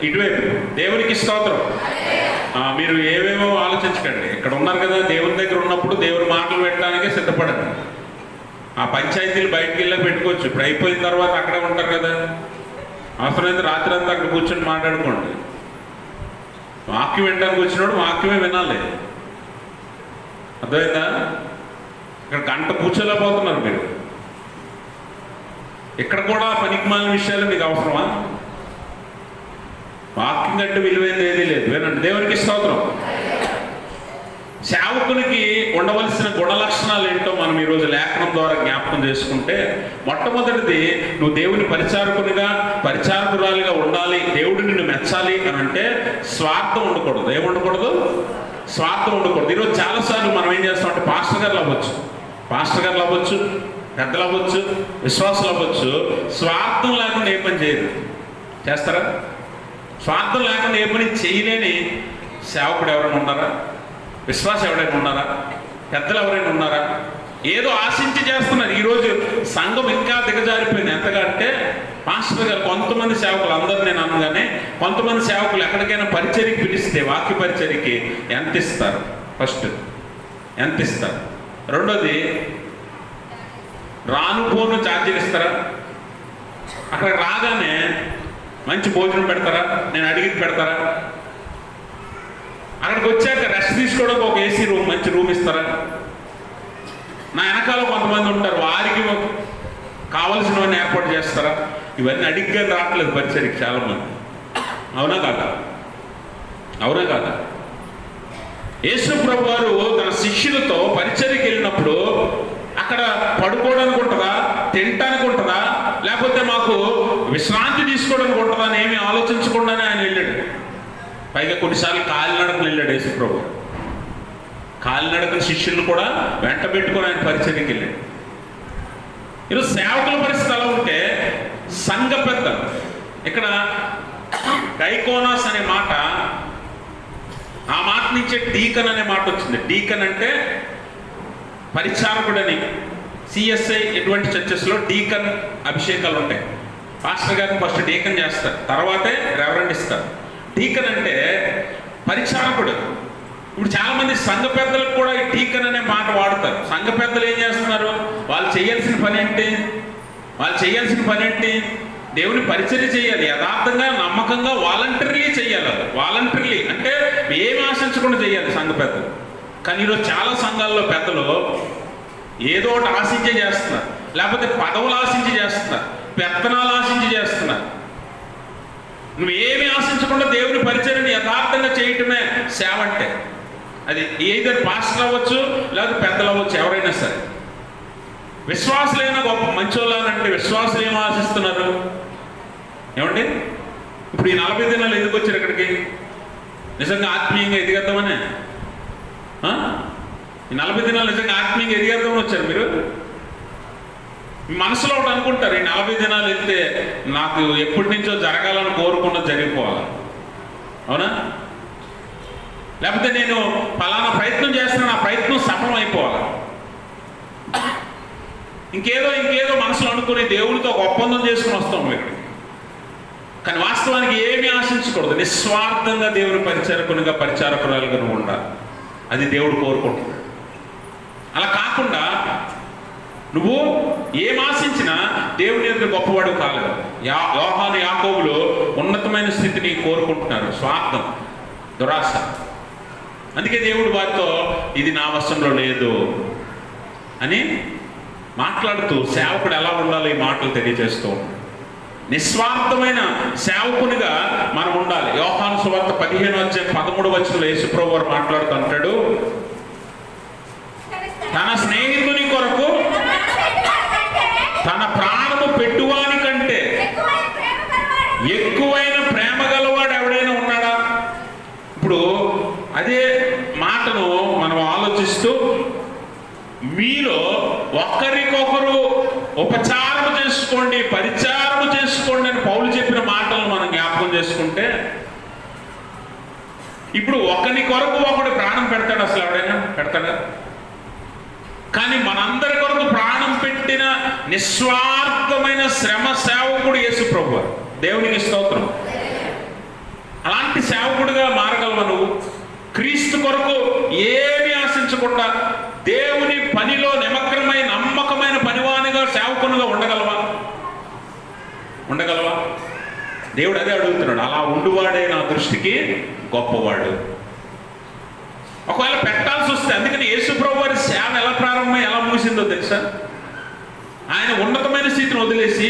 ఇటువైపు దేవునికి స్తోత్రం. మీరు ఏవేమో ఆలోచించకండి. ఇక్కడ ఉన్నారు కదా, దేవుని దగ్గర ఉన్నప్పుడు దేవుని మాటలు పెట్టడానికే సిద్ధపడండి. ఆ పంచాయతీలు బయటికి వెళ్ళి పెట్టుకోవచ్చు. ఇప్పుడు అయిపోయిన తర్వాత అక్కడే ఉంటారు కదా, అవసరమైతే రాత్రి అంతా అక్కడ కూర్చొని మాట్లాడుకోండి. వాక్యం వినడానికి వచ్చినప్పుడు వాక్యమే వినాలి. అర్థమైందా? ఇక్కడ గంట కూర్చోలేకపోతున్నారు మీరు. ఇక్కడ కూడా పనికిమాలిన విషయాలు మీకు అవసరమా? వాక్యం కంటే విలువైనది ఏదీ లేదు. వినండి, దేవునికి స్తోత్రం. సేవకునికి ఉండవలసిన గుణ లక్షణాలు ఏంటో మనం ఈరోజు లేఖనం ద్వారా జ్ఞాపకం చేసుకుంటే, మొట్టమొదటిది, నువ్వు దేవుని పరిచారకునిగా పరిచారకురాలిగా ఉండాలి, దేవుడు నిన్ను మెచ్చాలి అని అంటే స్వార్థం ఉండకూడదు. ఏముండకూడదు? స్వార్థం ఉండకూడదు. ఈరోజు చాలాసార్లు మనం ఏం చేస్తామంటే, పాస్టర్ గారులు అవ్వచ్చు, పెద్దలు అవ్వచ్చు, విశ్వాసులు అవ్వచ్చు, స్వార్థం లేకుండా ఏ పని చేయరు. చేస్తారా? స్వార్థం లేకుండా ఏ పని చేయలేని సేవకుడు ఎవరైనా ఉన్నారా? విశ్వాసం ఎవరైనా ఉన్నారా? పెద్దలు ఎవరైనా ఉన్నారా? ఏదో ఆశించి చేస్తున్నారు. ఈరోజు సంఘం ఇంకా దిగజారిపోయింది. ఎంతగా అంటే, పాస్టర్ గారు కొంతమంది సేవకులు, అందరూ నేను అనగానే, కొంతమంది సేవకులు ఎక్కడికైనా పరిచర్యకి పిలిస్తే, వాక్య పరిచర్యకి ఎంత ఇస్తారు? ఫస్ట్ ఎంత ఇస్తారు? రెండోది, రాను పోను ఛార్జీలు ఇస్తారా? అక్కడికి రాగానే మంచి భోజనం పెడతారా? నేను అడిగితే పెడతారా? అక్కడికి వచ్చాక రెస్ట్ తీసుకోవడానికి ఒక ఏసీ రూమ్, మంచి రూమ్ ఇస్తారా? నా వెనకాల కొంతమంది ఉంటారు, వారికి కావలసినవన్నీ ఏర్పాటు చేస్తారా? ఇవన్నీ అడిగ్గా రావట్లేదు పరిచర్యకి చాలామంది. అవునా కాదా? అవునా కాదా? యేసు ప్రభు వారు తన శిష్యులతో పరిచర్యకి వెళ్ళినప్పుడు అక్కడ పడుకోవడానికి ఉంటుందా, తినటానికి ఉంటుందా, లేకపోతే మాకు విశ్రాంతి తీసుకోవడానికి ఉంటుందా అని ఏమీ ఆలోచించకుండానే ఆయన వెళ్ళాడు. పైగా కొన్నిసార్లు కాలినడకలు వెళ్ళాడు యేసు ప్రభు. కాలినడకల శిష్యులను కూడా వెంట పెట్టుకొని ఆయన పరిచర్యకి వెళ్ళాడు. ఈరోజు సేవకుల పరిస్థితి అలా ఉంటే, సంఘ పెద్ద, ఇక్కడ డైకోనాస్ అనే మాట, ఆ మాట నుంచే డీకన్ అనే మాట వచ్చింది. డీకన్ అంటే పరిచారకుడని. సిఎస్ఐ ఎటువంటి చర్చెస్లో డీకన్ అభిషేకాలు ఉంటాయి. పాస్టర్ గారిని ఫస్ట్ డీకన్ చేస్తారు, తర్వాతే రెవరెండ్ ఇస్తారు. డీకన్ అంటే పరిచారకుడు. ఇప్పుడు చాలామంది సంఘ పెద్దలకు కూడా ఈ డీకన్ అనే మాట వాడతారు. సంఘ పెద్దలు ఏం చేస్తున్నారు? వాళ్ళు చేయాల్సిన పని ఏంటి? దేవుని పరిచర్య చేయాలి, యథార్థంగా నమ్మకంగా వాలంటరీలీ చేయాలి. వాలంటరీలీ అంటే ఏమి ఆశించకుండా చేయాలి సంఘ పెద్దలు. కానీ ఈరోజు చాలా సంఘాల్లో పెద్దలు ఏదో ఒకటి ఆశించే చేస్తున్నారు, లేకపోతే పదవులు ఆశించి చేస్తున్నారు, పెత్తనాలు ఆశించి చేస్తున్నారు. నువ్వేమి ఆశించకుండా దేవుని పరిచర్యని యథార్థంగా చేయటమే సేవ అంటే. అది ఏదైనా పాస్టర్ అవ్వచ్చు, లేకపోతే పెద్దలు అవ్వచ్చు, ఎవరైనా సరే. విశ్వాసులైన గొప్ప మంచోళ్ళనంటే విశ్వాసులు ఏం ఆశిస్తున్నారు ఏమండి? ఇప్పుడు ఈ 40 దినాలు ఎందుకు వచ్చారు ఇక్కడికి? నిజంగా ఆత్మీయంగా ఎదిగేద్దామనే. ఈ 40 దినాలు నిజంగా ఆత్మీయంగా ఎదిగేద్దామని వచ్చారు మీరు? మీ మనసులో ఒకటి అనుకుంటారు, ఈ 40 దినాలు వెళ్తే నాకు ఎప్పటి నుంచో జరగాలని కోరుకున్నది జరిగిపోవాలి, అవునా? లేకపోతే నేను ఫలానా ప్రయత్నం చేస్తున్నాను, ఆ ప్రయత్నం సఫలం అయిపోవాలి. ఇంకేదో మనసులో అనుకుని దేవునితో ఒక ఒప్పందం చేసుకుని వస్తాం ఇక్కడికి. కానీ వాస్తవానికి ఏమీ ఆశించకూడదు. నిస్వార్థంగా దేవుని పరిచారకునిగా పరిచారకురాలుగా నువ్వు ఉండాలి. అది దేవుడు కోరుకుంటున్నాడు. అలా కాకుండా నువ్వు ఏం ఆశించినా దేవుని యొక్క గొప్పవాడు కాలేదు. యోహాను యాకోబులు ఉన్నతమైన స్థితిని కోరుకుంటున్నారు. స్వార్థం, దురాశ. అందుకే దేవుడు వారితో ఇది నా వశంలో లేదు అని మాట్లాడుతూ సేవకుడు ఎలా ఉండాలో ఈ మాటలు తెలియజేస్తూ ఉంటాడు. నిస్వార్థమైన సేవకునిగా మనం ఉండాలి. యోహాను సువార్త 15:13 యేసుప్రభు వారు మాట్లాడుతూ అంటాడు, తన స్నేహితుని కొరకు తన ప్రాణము పెట్టువాని కంటే ఎక్కువైన ప్రేమ గలవాడు ఎవడైనా ఉన్నాడా? ఇప్పుడు అదే మాటను మనం ఆలోచిస్తూ మీలో ఒకరికొకరు ఉపచారము చేసుకోండి, పరిచారము చేసుకోండి అని పౌలు చెప్పిన మాటలను మనం జ్ఞాపకం చేసుకుంటే, ఇప్పుడు ఒకరి కొరకు ఒకడు ప్రాణం పెడతాడు? అసలు ఎవడైనా పెడతాడా? కానీ మనందరి కొరకు ప్రాణం పెట్టిన నిస్వార్థమైన శ్రమ సేవకుడు యేసు ప్రభువు. దేవునికి స్తోత్రం. అలాంటి సేవకుడిగా మారగలవా నువ్వు? క్రీస్తు కొరకు ఏమి ఆశించకుండా దేవుని పనిలో నిమగ్నమై నమ్మకమైన పనివానిగా సేవకునిగా ఉండగలవా? దేవుడు అదే అడుగుతున్నాడు. అలా ఉండువాడే నా దృష్టికి గొప్పవాడు. ఒకవేళ పెట్టాల్సి వస్తే, అందుకని యేసుప్రభు వారి సేవ ఎలా ప్రారంభమై ఎలా ముగిసిందో తెలుసా? ఆయన ఉన్నతమైన స్థితిని వదిలేసి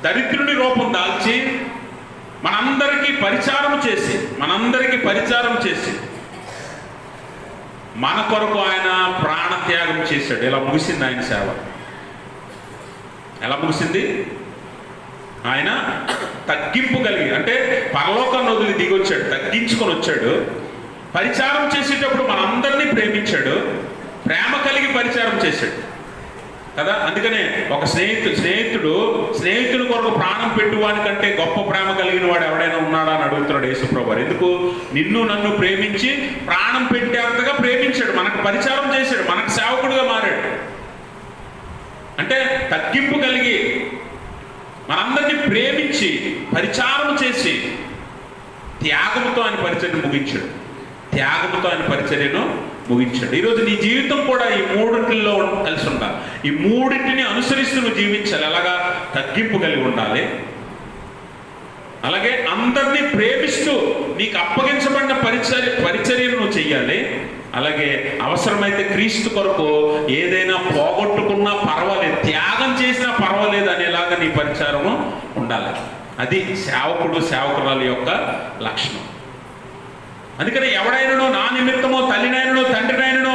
దరిద్రుని రూపం దాల్చి మనందరికీ పరిచారం చేసి మన కొరకు ఆయన ప్రాణత్యాగం చేశాడు. ఇలా ముగిసింది ఆయన సేవ. ఎలా ముగిసింది? ఆయన తగ్గింపు కలిగి, అంటే పరలోకాన్ని వదిలి దిగొచ్చాడు, తగ్గించుకొని వచ్చాడు. పరిచారం చేసేటప్పుడు మనందరినీ ప్రేమించాడు, ప్రేమ కలిగి పరిచారం చేశాడు కదా. అందుకనే ఒక స్నేహితుడు కొరకు ప్రాణం పెట్టువాని కంటే గొప్ప ప్రేమ కలిగిన వాడు ఎవడైనా ఉన్నాడా అని అడుగుతున్నాడు యేసుప్రభు. ఎందుకు? నిన్ను నన్ను ప్రేమించి ప్రాణం పెట్టేంతగా ప్రేమించాడు, మనకు పరిచారం చేశాడు, మనకు సేవకుడుగా మారాడు. అంటే తగ్గింపు కలిగి మనందరినీ ప్రేమించి పరిచారం చేసి త్యాగంతో ఆయన పరిచర్యను ముగించాడు. ఈరోజు నీ జీవితం కూడా ఈ మూడింటిలో కలిసి ఉండాలి. ఈ మూడింటిని అనుసరిస్తూ నువ్వు జీవించాలి. అలాగా తగ్గింపు కలిగి ఉండాలి, అలాగే అందరినీ ప్రేమిస్తూ నీకు అప్పగించబడిన పరిచర్యను నువ్వు చెయ్యాలి. అలాగే అవసరమైతే క్రీస్తు కొరకు ఏదైనా పోగొట్టుకున్నా పర్వాలేదు, త్యాగం చేసినా పర్వాలేదు అనేలాగా నీ పరిచారము ఉండాలి. అది సేవకురాలు యొక్క లక్షణం. అందుకని ఎవడైనను నా నిమిత్తమో తల్లినైనను తండ్రినైనను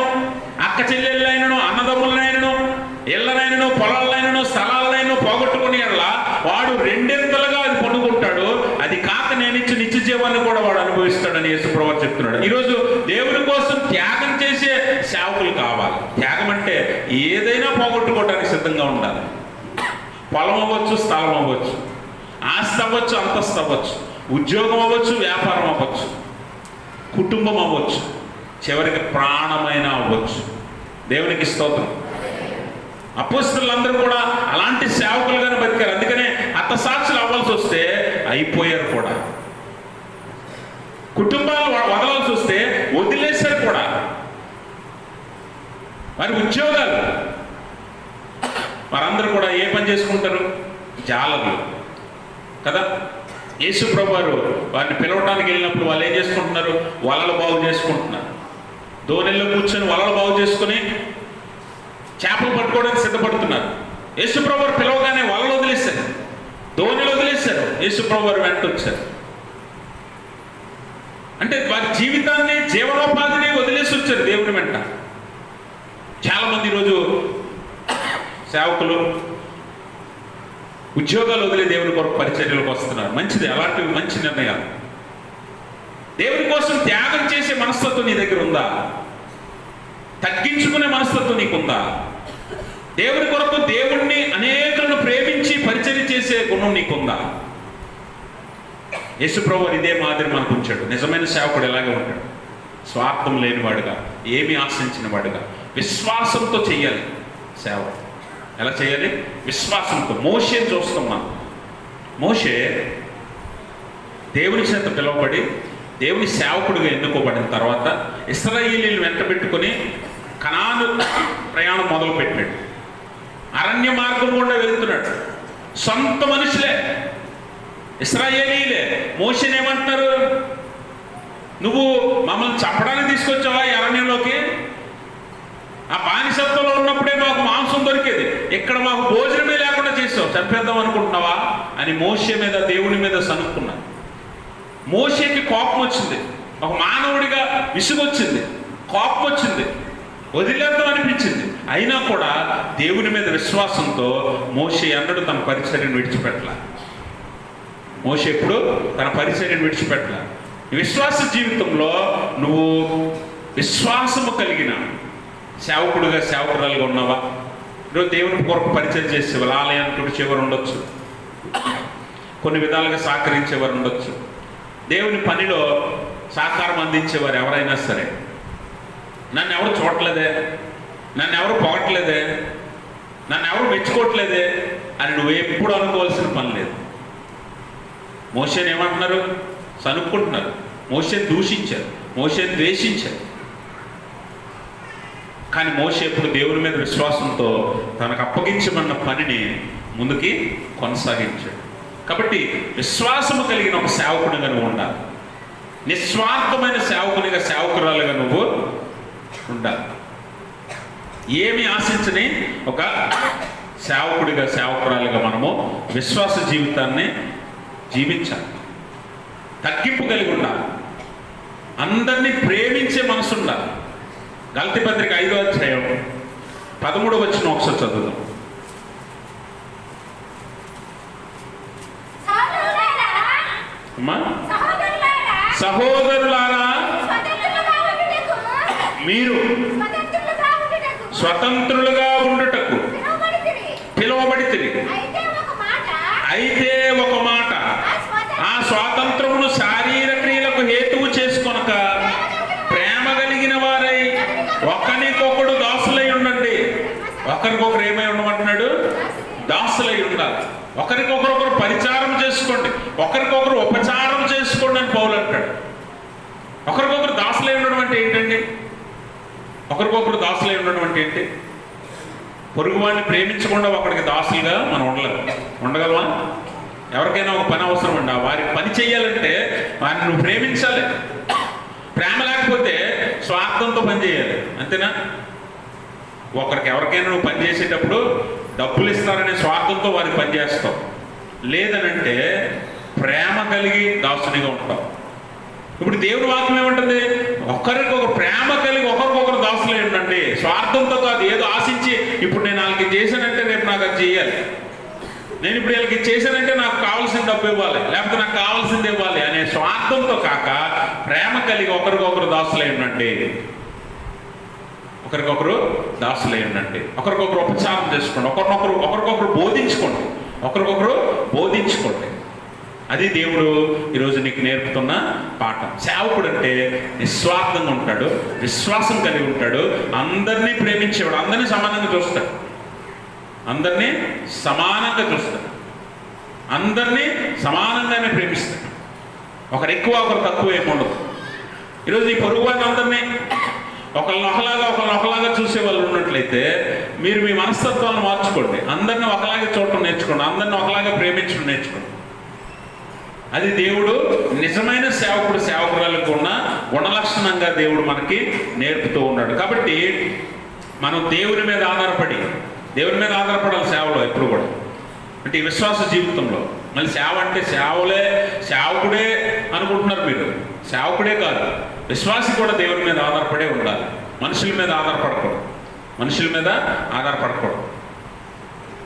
అక్క చెల్లెళ్ళైనను అన్నదమ్ములనైనను ఇళ్ళనైనను పొలాలనైనను స్థలాలనైనను పోగొట్టుకుని ఎడలా వాడు రెండింతలుగా అది పొందుకుంటాడు. అది కాక నేను ఇచ్చి నిత్య జీవాన్ని కూడా వాడు అనుభవిస్తాడని యేసుప్రభువు చెప్తున్నాడు. ఈరోజు దేవుని కోసం త్యాగం చేసే సేవకులు కావాలి. త్యాగం అంటే ఏదైనా పోగొట్టుకోవడానికి సిద్ధంగా ఉండాలి. పొలం అవ్వచ్చు, స్థలం అవ్వచ్చు, ఆస్తి అవ్వచ్చు, అంతస్తు అవ్వచ్చు, ఉద్యోగం అవ్వచ్చు, వ్యాపారం అవ్వచ్చు, కుటుంబం అవ్వచ్చు, చివరికి ప్రాణమైన అవ్వచ్చు. దేవునికి స్తోత్రం. అపోస్తలులందరూ కూడా అలాంటి సేవకులుగానే బతికారు. అందుకనే హతసాక్షులు అవ్వాల్సి వస్తే అయిపోయారు కూడా. కుటుంబాలు వదలాల్సి వస్తే వదిలేశారు కూడా. వారి ఉద్యోగాలు, వారందరూ కూడా ఏ పని చేసుకుంటారు? జాలర్లు. కదా. యేసు ప్రభు వారు వారిని పిలవడానికి వెళ్ళినప్పుడు వాళ్ళు ఏం చేసుకుంటున్నారు? వలలు బాగు చేసుకుంటున్నారు. దోణిల్లో కూర్చొని వలలు బాగు చేసుకుని చేపలు పట్టుకోవడానికి సిద్ధపడుతున్నారు. యేసు ప్రభు వారు పిలవగానే వలలు వదిలేశారు, దోణిలు వదిలేశారు. యేసు ప్రభు వారు వెంట వచ్చారు. అంటే వారి జీవితాన్ని, జీవనోపాధిని వదిలేసి వచ్చారు దేవుని వెంట. చాలామంది ఈరోజు సేవకులు ఉద్యోగాలు వదిలే దేవుని కొరకు పరిచర్యలకు వస్తున్నారు. మంచిది, అలాంటివి మంచి నిర్ణయాలు. దేవుని కోసం త్యాగం చేసే మనస్తత్వం నీ దగ్గర ఉందా? తగ్గించుకునే మనస్తత్వం నీకుందా? దేవుని కొరకు దేవుణ్ణి అనేకులను ప్రేమించి పరిచర్య చేసే గుణం నీకుందా? యేసు ప్రభువు ఇదే మాదిరి మనకు ఉంచాడు. నిజమైన సేవకుడు ఎలాగే ఉంటాడు? స్వార్థం లేనివాడుగా, ఏమి ఆశించిన వాడుగా, విశ్వాసంతో చెయ్యాలి సేవ. ఎలా చేయాలి? విశ్వాసంతో. మోషేని చూస్తాం మనం. మోషే దేవుని చేత పిలువబడి దేవుని సేవకుడిగా ఎన్నుకోబడిన తర్వాత ఇశ్రాయేలీయులను వెంట పెట్టుకుని కనాను ప్రయాణం మొదలుపెట్టాడు. అరణ్య మార్గం గుండా వెళ్తున్నాడు. సొంత మనుషులే, ఇశ్రాయేలీయులే. మోషేని ఏమంటున్నారు? నువ్వు మమ్మల్ని చంపడానికి తీసుకొచ్చావా ఈ అరణ్యంలోకి? ఆ బానిసత్వంలో ఉన్నప్పుడే మాకు మాంసం దొరికేది, ఇక్కడ మాకు భోజనమే లేకుండా చేసావు, చంపేద్దాం అనుకుంటున్నావా అని మోషే మీద, దేవుని మీద సనుక్కున్నారు. మోషేకి కోపం వచ్చింది, ఒక మానవుడిగా విసుగొచ్చింది, కోపం వచ్చింది, వదిలేద్దాం అనిపించింది. అయినా కూడా దేవుని మీద విశ్వాసంతో మోషే అన్నడు తన పరిచర్యను విడిచిపెట్టల. మోషే ఎప్పుడు తన పరిచర్యను విడిచిపెట్టల. విశ్వాస జీవితంలో నువ్వు విశ్వాసము కలిగిన సేవకుడుగా, సేవకురాలుగా ఉన్నావా? ఈరోజు దేవుని కొరకు పరిచయం చేసేవారు, ఆలయాన్ని తుడిచేవారు ఉండొచ్చు, కొన్ని విధాలుగా సహకరించేవారు ఉండొచ్చు, దేవుని పనిలో సహకారం అందించేవారు ఎవరైనా సరే. నన్ను ఎవరు చూడట్లేదే, నన్ను ఎవరు పొగట్లేదే, నన్ను ఎవరు మెచ్చుకోవట్లేదే అని నువ్వు ఎప్పుడు అనుకోవాల్సిన పని లేదు. మోషేని ఏమంటున్నారు? సనుక్కుంటున్నారు. మోషేని దూషించారు, మోషేని ద్వేషించారు. కానీ మోషే ఎప్పుడు దేవుని మీద విశ్వాసంతో తనకు అప్పగించమన్న పనిని ముందుకి కొనసాగించాడు. కాబట్టి విశ్వాసము కలిగిన ఒక సేవకునిగా నువ్వు ఉండాలి. నిస్వార్థమైన సేవకునిగా, సేవకురాలుగా నువ్వు ఉండాలి. ఏమి ఆశించని ఒక సేవకుడిగా, సేవకురాలుగా మనము విశ్వాస జీవితాన్ని జీవించాలి. తగ్గింపు కలిగి ఉండాలి. అందరినీ ప్రేమించే మనసు ఉండాలి. గలతీ పత్రిక 5వ అధ్యాయం 13వ వచనం ఒకసారి చదువుదాం. అమ్మా, సహోదరులారా, మీరు స్వతంత్రులుగా ఉండుటకు పిలువబడితిరి. అయితే ఒక మాట, ఆ స్వాతంత్రమును శారీర క్రియలకు హేతువు చేసుకొనక ప్రేమ కలిగిన వారై ఒకరికొకడు దాసులై ఉండండి. ఒకరికొకరు ఏమై ఉండమంటున్నాడు? దాసులై ఉండాలి. ఒకరికొకరు పరిచారం చేసుకోండి, ఒకరికొకరు ఉపచారం చేసుకోండి అని పౌలు అంటాడు. ఒకరికొకరు దాసులై ఉండడం అంటే ఏంటండి? ఒకరికొకరు దాసులై ఉండడం అంటే ఏంటి? పొరుగు వాడిని ప్రేమించకుండా ఒకరికి దాసులుగా మనం ఉండగలమా? ఎవరికైనా ఒక పని అవసరం ఉండ, వారికి పని చేయాలంటే వారిని నువ్వు ప్రేమించాలి. ప్రేమ లేకపోతే స్వార్థంతో పని చేయాలి, అంతేనా? ఒకరికి ఎవరికైనా నువ్వు పని చేసేటప్పుడు డబ్బులు ఇస్తారనే స్వార్థంతో వారికి పని చేస్తావు. లేదనంటే ప్రేమ కలిగి దాసునిగా ఉంటావు. ఇప్పుడు దేవుని వాక్యం ఏమంటుంది? ఒకరికొకరు ప్రేమ కలిగి ఒకరికొకరు దాసులై ఉండండి. స్వార్థంతో కాదు, ఏదో ఆశించి ఇప్పుడు నేను వాళ్ళకి చేశానంటే రేపు నాకు అది చేయాలి, నేను ఇప్పుడు వీళ్ళకి చేశానంటే నాకు కావాల్సిన డబ్బు ఇవ్వాలి, లేకపోతే నాకు కావాల్సింది ఇవ్వాలి అనే స్వార్థంతో కాక ప్రేమ కలిగి ఒకరికొకరు దాసులై ఉండండి. ఒకరికొకరు దాసులై ఉండండి. ఒకరికొకరు ఉపచారం చేసుకోండి, ఒకరికొకరు బోధించుకోండి. అది దేవుడు ఈరోజు నీకు నేర్పుతున్న పాఠం. సేవకుడు అంటే నిస్వార్థంగా ఉంటాడు, విశ్వాసం కలిగి ఉంటాడు, అందరినీ ప్రేమించేవాడు, అందరినీ సమానంగా చూస్తాడు, అందరినీ సమానంగానే ప్రేమిస్తాడు. ఒకరు ఎక్కువ ఒకరు తక్కువ ఏముండదు. ఈరోజు ఈ పొరుగు వారిని అందరినీ ఒకళ్ళని ఒకలాగా చూసే వాళ్ళు ఉన్నట్లయితే మీరు మీ మనస్తత్వాన్ని మార్చుకోండి. అందరినీ ఒకలాగే చూడటం నేర్చుకోండి, అందరినీ ఒకలాగే ప్రేమించడం నేర్చుకోండి. అది దేవుడు నిజమైన సేవకుడు సేవకురాలకు ఉన్న గుణలక్షణంగా దేవుడు మనకి నేర్పుతూ ఉన్నాడు. కాబట్టి మనం దేవుని మీద ఆధారపడాలి సేవలో ఎప్పుడు కూడా. అంటే ఈ విశ్వాస జీవితంలో మళ్ళీ సేవ అంటే సేవకుడే అనుకుంటున్నారు మీరు. సేవకుడే కాదు, విశ్వాసి కూడా దేవుని మీద ఆధారపడే ఉండాలి. మనుషుల మీద ఆధారపడకూడదు.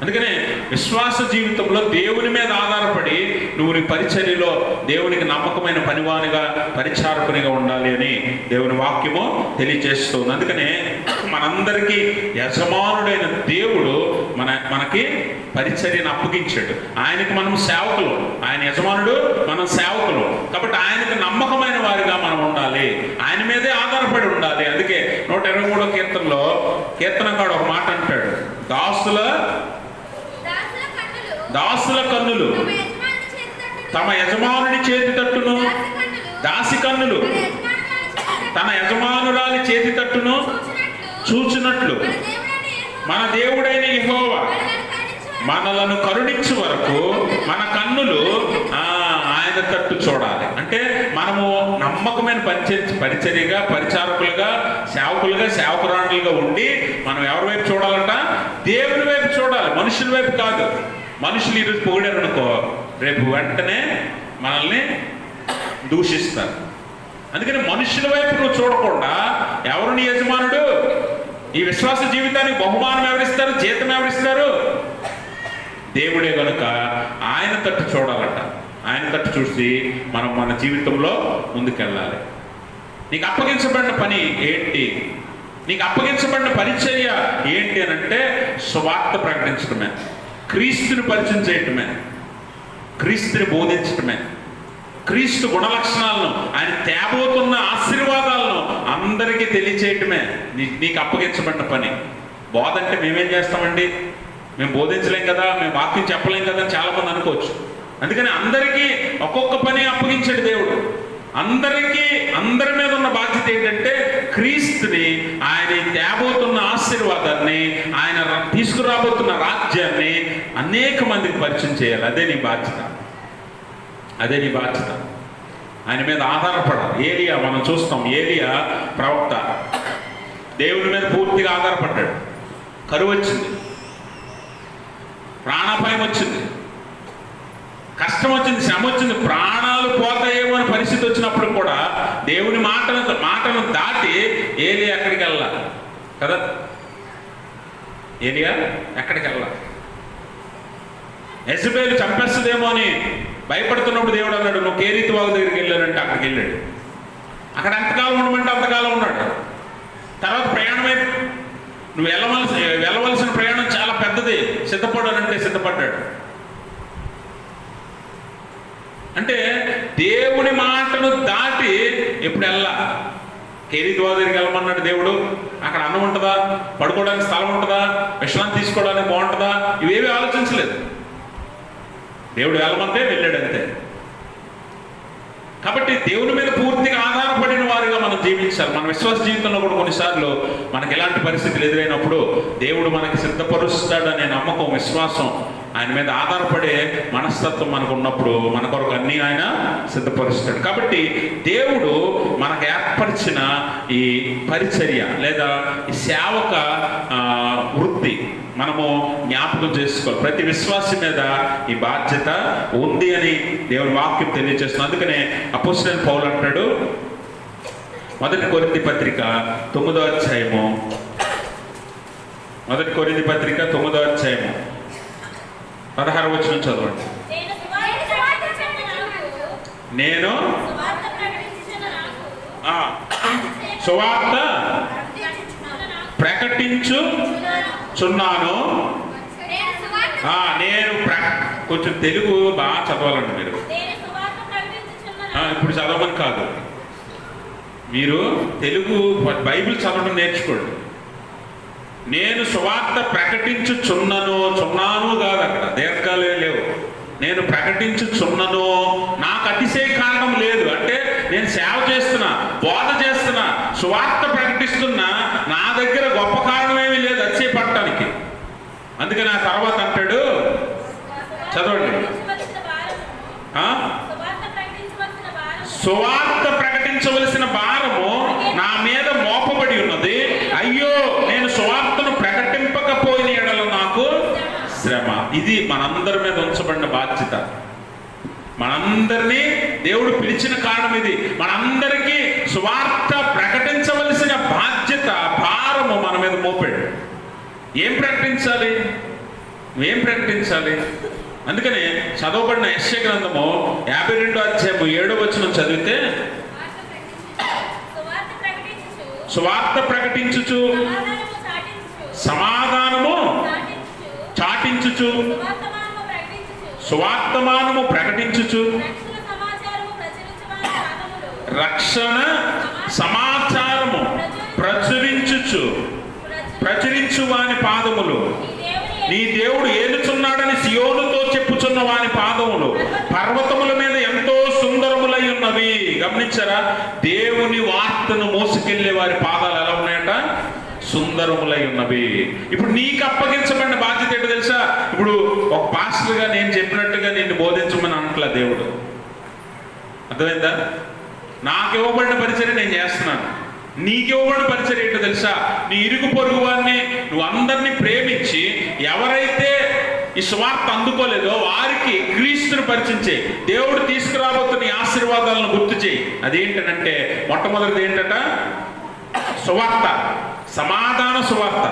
అందుకనే విశ్వాస జీవితంలో దేవుని మీద ఆధారపడి నువ్వు నీ పరిచర్యలో దేవునికి నమ్మకమైన పనివానిగా పరిచారకునిగా ఉండాలి అని దేవుని వాక్యము తెలియజేస్తుంది. అందుకనే మనందరికీ యజమానుడైన దేవుడు మనకి పరిచర్యను అప్పగించాడు. ఆయనకి మనం సేవకులు, ఆయన యజమానుడు, మనం సేవకులు. కాబట్టి ఆయనకు నమ్మకమైన వారిగా మనం ఉండాలి, ఆయన మీదే ఆధారపడి ఉండాలి. అందుకే 123వ కీర్తనకాడు ఒక మాట అంటాడు, దాసుల కన్నులు తమ యజమానుడి చేతి తట్టును, దాసి కన్నులు తన యజమానురాలి చేతి తట్టును చూచినట్లు మన దేవుడైన యెహోవా మనలను కరుణించు వరకు మన కన్నులు ఆయన తట్టు చూడాలి. అంటే మనము నమ్మకమైన పరిచర్యగా, పరిచారకులుగా, సేవకురాణులుగా ఉండి మనం ఎవరి వైపు చూడాలంట? దేవుని వైపు చూడాలి, మనుషుల వైపు కాదు. మనుషులు ఈరోజు పొగిడారు అనుకో, రేపు వెంటనే మనల్ని దూషిస్తారు. అందుకని మనుషుల వైపు నువ్వు చూడకుండా ఎవరు నీ యజమానుడు? ఈ విశ్వాస జీవితానికి బహుమానం ఎవరిస్తారు? జీతం ఎవరిస్తారు? దేవుడే కనుక ఆయన తట్టు చూడాలట. ఆయన తట్టు చూసి మనం మన జీవితంలో ముందుకెళ్ళాలి. నీకు అప్పగించబడిన పని ఏంటి? నీకు అప్పగించబడిన పరిచర్య ఏంటి అని అంటే సువార్త ప్రకటించడమే, క్రీస్తుని పరిచయం చేయటమే, క్రీస్తుని బోధించటమే, క్రీస్తు గుణలక్షణాలను, ఆయన తేబోతున్న ఆశీర్వాదాలను అందరికీ తెలియచేయటమే నీకు అప్పగించబడిన పని. బోధ అంటే మేమేం చేస్తామండి? మేము బోధించలేం కదా, మేము వాక్యం చెప్పలేం కదా అని చాలామంది అనుకోవచ్చు. అందుకని అందరికీ ఒక్కొక్క పని అప్పగించాడు దేవుడు. అందరి మీద ఉన్న బాధ్యత ఏంటంటే క్రీస్తుని, ఆయన తేబోతున్న ఆశీర్వాదాన్ని, ఆయన తీసుకురాబోతున్న రాజ్యాన్ని అనేక మందికి పరిచయం చేయాలి. అదే నీ బాధ్యత. ఆయన మీద ఆధారపడాలి. ఏలియా మనం చూస్తాం, ఏలియా ప్రవక్త దేవుని మీద పూర్తిగా ఆధారపడ్డాడు. కరువు వచ్చింది, ప్రాణాపాయం వచ్చింది, కష్టం వచ్చింది, శ్రమ వచ్చింది, ప్రాణాలు పోతాయేమో అని పరిస్థితి వచ్చినప్పుడు కూడా దేవుని మాటను దాటి ఏలియా ఎక్కడికి వెళ్ళాలి కదా? ఏలియా ఎక్కడికి వెళ్ళాలి? యెజబెలు చంపేస్తుందేమో అని భయపడుతున్నప్పుడు దేవుడు అన్నాడు, నువ్వు కేరీతు వాగు దగ్గరికి వెళ్ళానంటే అక్కడికి వెళ్ళాడు. అక్కడ ఎంతకాలం ఉండమంటే అంతకాలం ఉన్నాడు. తర్వాత ప్రయాణమై నువ్వు వెళ్ళవలసిన ప్రయాణం చాలా పెద్దది, సిద్ధపడాలంటే సిద్ధపడ్డాడు. అంటే దేవుని మాటను దాటి ఎప్పుడు వెళ్ళా? కేరీతు వాగు దగ్గరికి వెళ్ళమన్నాడు దేవుడు. అక్కడ అన్నం ఉంటుందా, పడుకోవడానికి స్థలం ఉంటుందా, విశ్రాంతి తీసుకోవడానికి బాగుంటుందా, ఇవేవి ఆలోచించలేదు. దేవుడు వెళ్ళమంటే వెళ్ళాడు అంతే. కాబట్టి దేవుని మీద పూర్తిగా ఆధారపడిన వారిగా మనం జీవించాలి. మన విశ్వాస జీవితంలో కూడా కొన్నిసార్లు మనకి ఎలాంటి పరిస్థితులు ఎదురైనప్పుడు దేవుడు మనకి సిద్ధపరుస్తాడనే నమ్మకం, విశ్వాసం, ఆయన మీద ఆధారపడే మనస్తత్వం మనకు ఉన్నప్పుడు మన కొరకు అన్నీ ఆయన సిద్ధపరుస్తాడు. కాబట్టి దేవుడు మనకు ఏర్పరిచిన ఈ పరిచర్య లేదా ఈ సేవక వృత్తి మనము జ్ఞాపకం చేసుకోవాలి. ప్రతి విశ్వాసి మీద ఈ బాధ్యత ఉంది అని దేవుని వాక్యం తెలియజేస్తుంది. అందుకనే అపోస్తలుడైన పౌలు అంటాడు, 1 కొరింథీ పత్రిక 9వ అధ్యాయము, 1 కొరింథీ పత్రిక 9వ అధ్యాయము 16వ వచనం చదవండి. నేను సువార్త ప్రకటించుచున్నాను. నేను కొంచెం తెలుగు బాగా చదవాలండి మీరు. ఇప్పుడు చదవమని కాదు, మీరు తెలుగు బైబిల్ చదవడం నేర్చుకోండి. నేను సువార్త ప్రకటించుచున్నాను కాదు, అక్కడ దీర్ఘాలే లేవు. నేను ప్రకటించుచున్నాను, నాకు అతిశయ కారణం లేదు. అంటే నేను సేవ చేస్తున్నా, బోధ చేస్తున్నా, సువార్త ప్రకటిస్తున్నా, నా దగ్గర గొప్ప కారణం ఏమీ లేదు అతిశయపడటానికి. అందుకని ఆ తర్వాత అంటాడు, చదవండి, సువార్త ప్రకటించవలసిన భారము నా మీద మోపబడి ఉన్నది. అయ్యో, నేను సువార్తను ప్రకటింపకపోయిన ఎడల నాకు శ్రమ. ఇది మనందరి మీద ఉంచబడిన బాధ్యత. మనందరినీ దేవుడు పిలిచిన కారణం ఇది. మనందరికీ సువార్త ప్రకటించవలసిన బాధ్యత, భారము మన మీద మోపాడు. ఏం ప్రకటించాలి? ఏం ప్రకటించాలి? అందుకనే చదవబడిన యెషయా గ్రంథము 52వ అధ్యాయము 7వ వచనం చదివితే, సువార్త ప్రకటించుచు సమాధానము చాటించుచు, సువార్తమానము ప్రకటించుచు, రక్షణ సమాచారము ప్రచురించు వాని పాదములు, నీ దేవుడు ఏలుచున్నాడని సియోనుతో చెప్పుచున్న వాని పాదములు పర్వతముల మీద ఎంతో సుందరములై ఉన్నవి. గమనించారా? దేవుని వార్తను మోసుకెళ్లే వారి పాదాలు ఎలా ఉన్నాయట? సుందరములై ఉన్నవి. ఇప్పుడు నీకు అప్పగించబడిన బాధ్యత ఏంటో తెలుసా? ఇప్పుడు ఒక పాస్టర్గా నేను చెప్పినట్టుగా నిన్ను బోధించమని అంటలా దేవుడు. అర్థమైందా? నాకు ఇవ్వబడిన పరిచర్య నేను చేస్తున్నాను. నీకు ఇవ్వబడిన పరిచర్య ఏంటో తెలుసా? నీ ఇరుగు పొరుగు వారిని నువ్వు అందరినీ ప్రేమించి, ఎవరైతే ఈ సువార్త అందుకోలేదో వారికి క్రీస్తుని పరిచయం చేయి. దేవుడు తీసుకురాబోతున్న ఈ ఆశీర్వాదాలను గుర్తు చేయి. అదేంటంటే, మొట్టమొదటిది ఏంటట? సువార్త, సమాధాన సువార్త.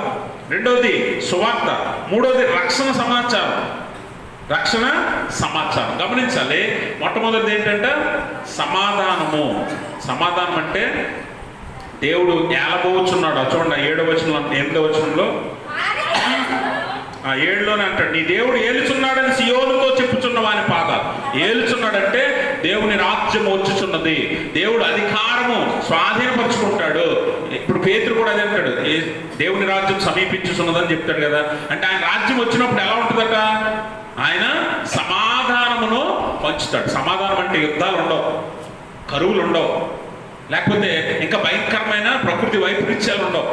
రెండవది సువార్త. మూడవది రక్షణ సమాచారం. రక్షణ సమాచారం. గమనించాలి. మొట్టమొదటిది ఏంటంటే సమాధానము. సమాధానం అంటే దేవుడు ఏలబోచున్నాడు. చూడండి 7వ వచనంలో, 8వ వచనంలో, 7లోనే అంటాడు, నీ దేవుడు ఏలుచున్నాడని సియోనుతో చెప్పుచున్న వాని పాదాలు. ఏలుచున్నాడంటే దేవుని రాజ్యం వచ్చుచున్నది. దేవుడు అధికారము స్వాధీనపరుచుకుంటాడు. ఇప్పుడు పేతురు కూడా అదే అంటాడు, దేవుని రాజ్యం సమీపించుచున్నదని చెప్తాడు కదా. అంటే ఆయన రాజ్యం వచ్చినప్పుడు ఎలా ఉంటుందట? ఆయన సమాధానమును పంచుతాడు. సమాధానం అంటే యుద్ధాలు ఉండవు, కరువులు ఉండవు, లేకపోతే ఇంకా భయంకరమైన ప్రకృతి వైపరీత్యాలు ఉండవు.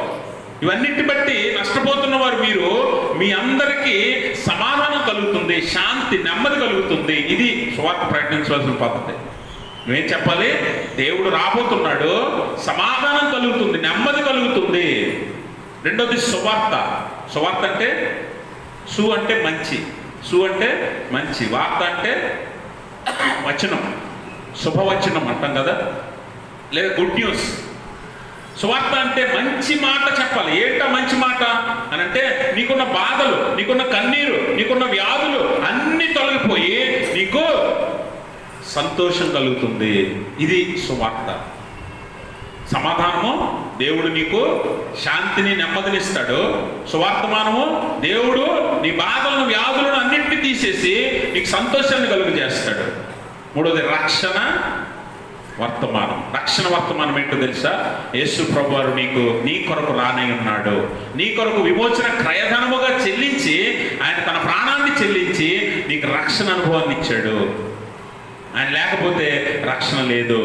ఇవన్నిటి బట్టి నష్టపోతున్న వారు మీరు, మీ అందరికీ సమాధానం కలుగుతుంది, శాంతి, నెమ్మది కలుగుతుంది. ఇది సువార్త ప్రకటించవలసిన పద్ధతి. నువ్వేం చెప్పాలి? దేవుడు రాబోతున్నాడు, సమాధానం కలుగుతుంది, నెమ్మది కలుగుతుంది. రెండోది సువార్త. సువార్త అంటే సు అంటే మంచి, సు అంటే మంచి, వార్త అంటే వచనం, శుభవచనం అంటాం కదా, లేదా గుడ్ న్యూస్. సువార్త అంటే మంచి మాట చెప్పాలి. ఏంటా మంచి మాట అని అంటే, నీకున్న బాధలు, నీకున్న కన్నీరు, నీకున్న వ్యాధులు అన్నీ తొలగిపోయి నీకు సంతోషం కలుగుతుంది. ఇది సువార్త. సమాధానము, దేవుడు నీకు శాంతిని, నెమ్మదినిస్తాడు. సువార్తమానము, దేవుడు నీ బాధలను, వ్యాధులను అన్నింటినీ తీసేసి నీకు సంతోషాన్ని కలుగజేస్తాడు. మూడోది రక్షణ వర్తమానం. రక్షణ వర్తమానం ఏంటో తెలుసా? యేసు ప్రభువారు నీ కొరకు రానై ఉన్నాడు. నీ కొరకు విమోచన క్రయధనముగా చెల్లించి, ఆయన తన ప్రాణాన్ని చెల్లించి నీకు రక్షణ అనుభవాన్ని ఇచ్చాడు. ఆయన లేకపోతే రక్షణ లేదు.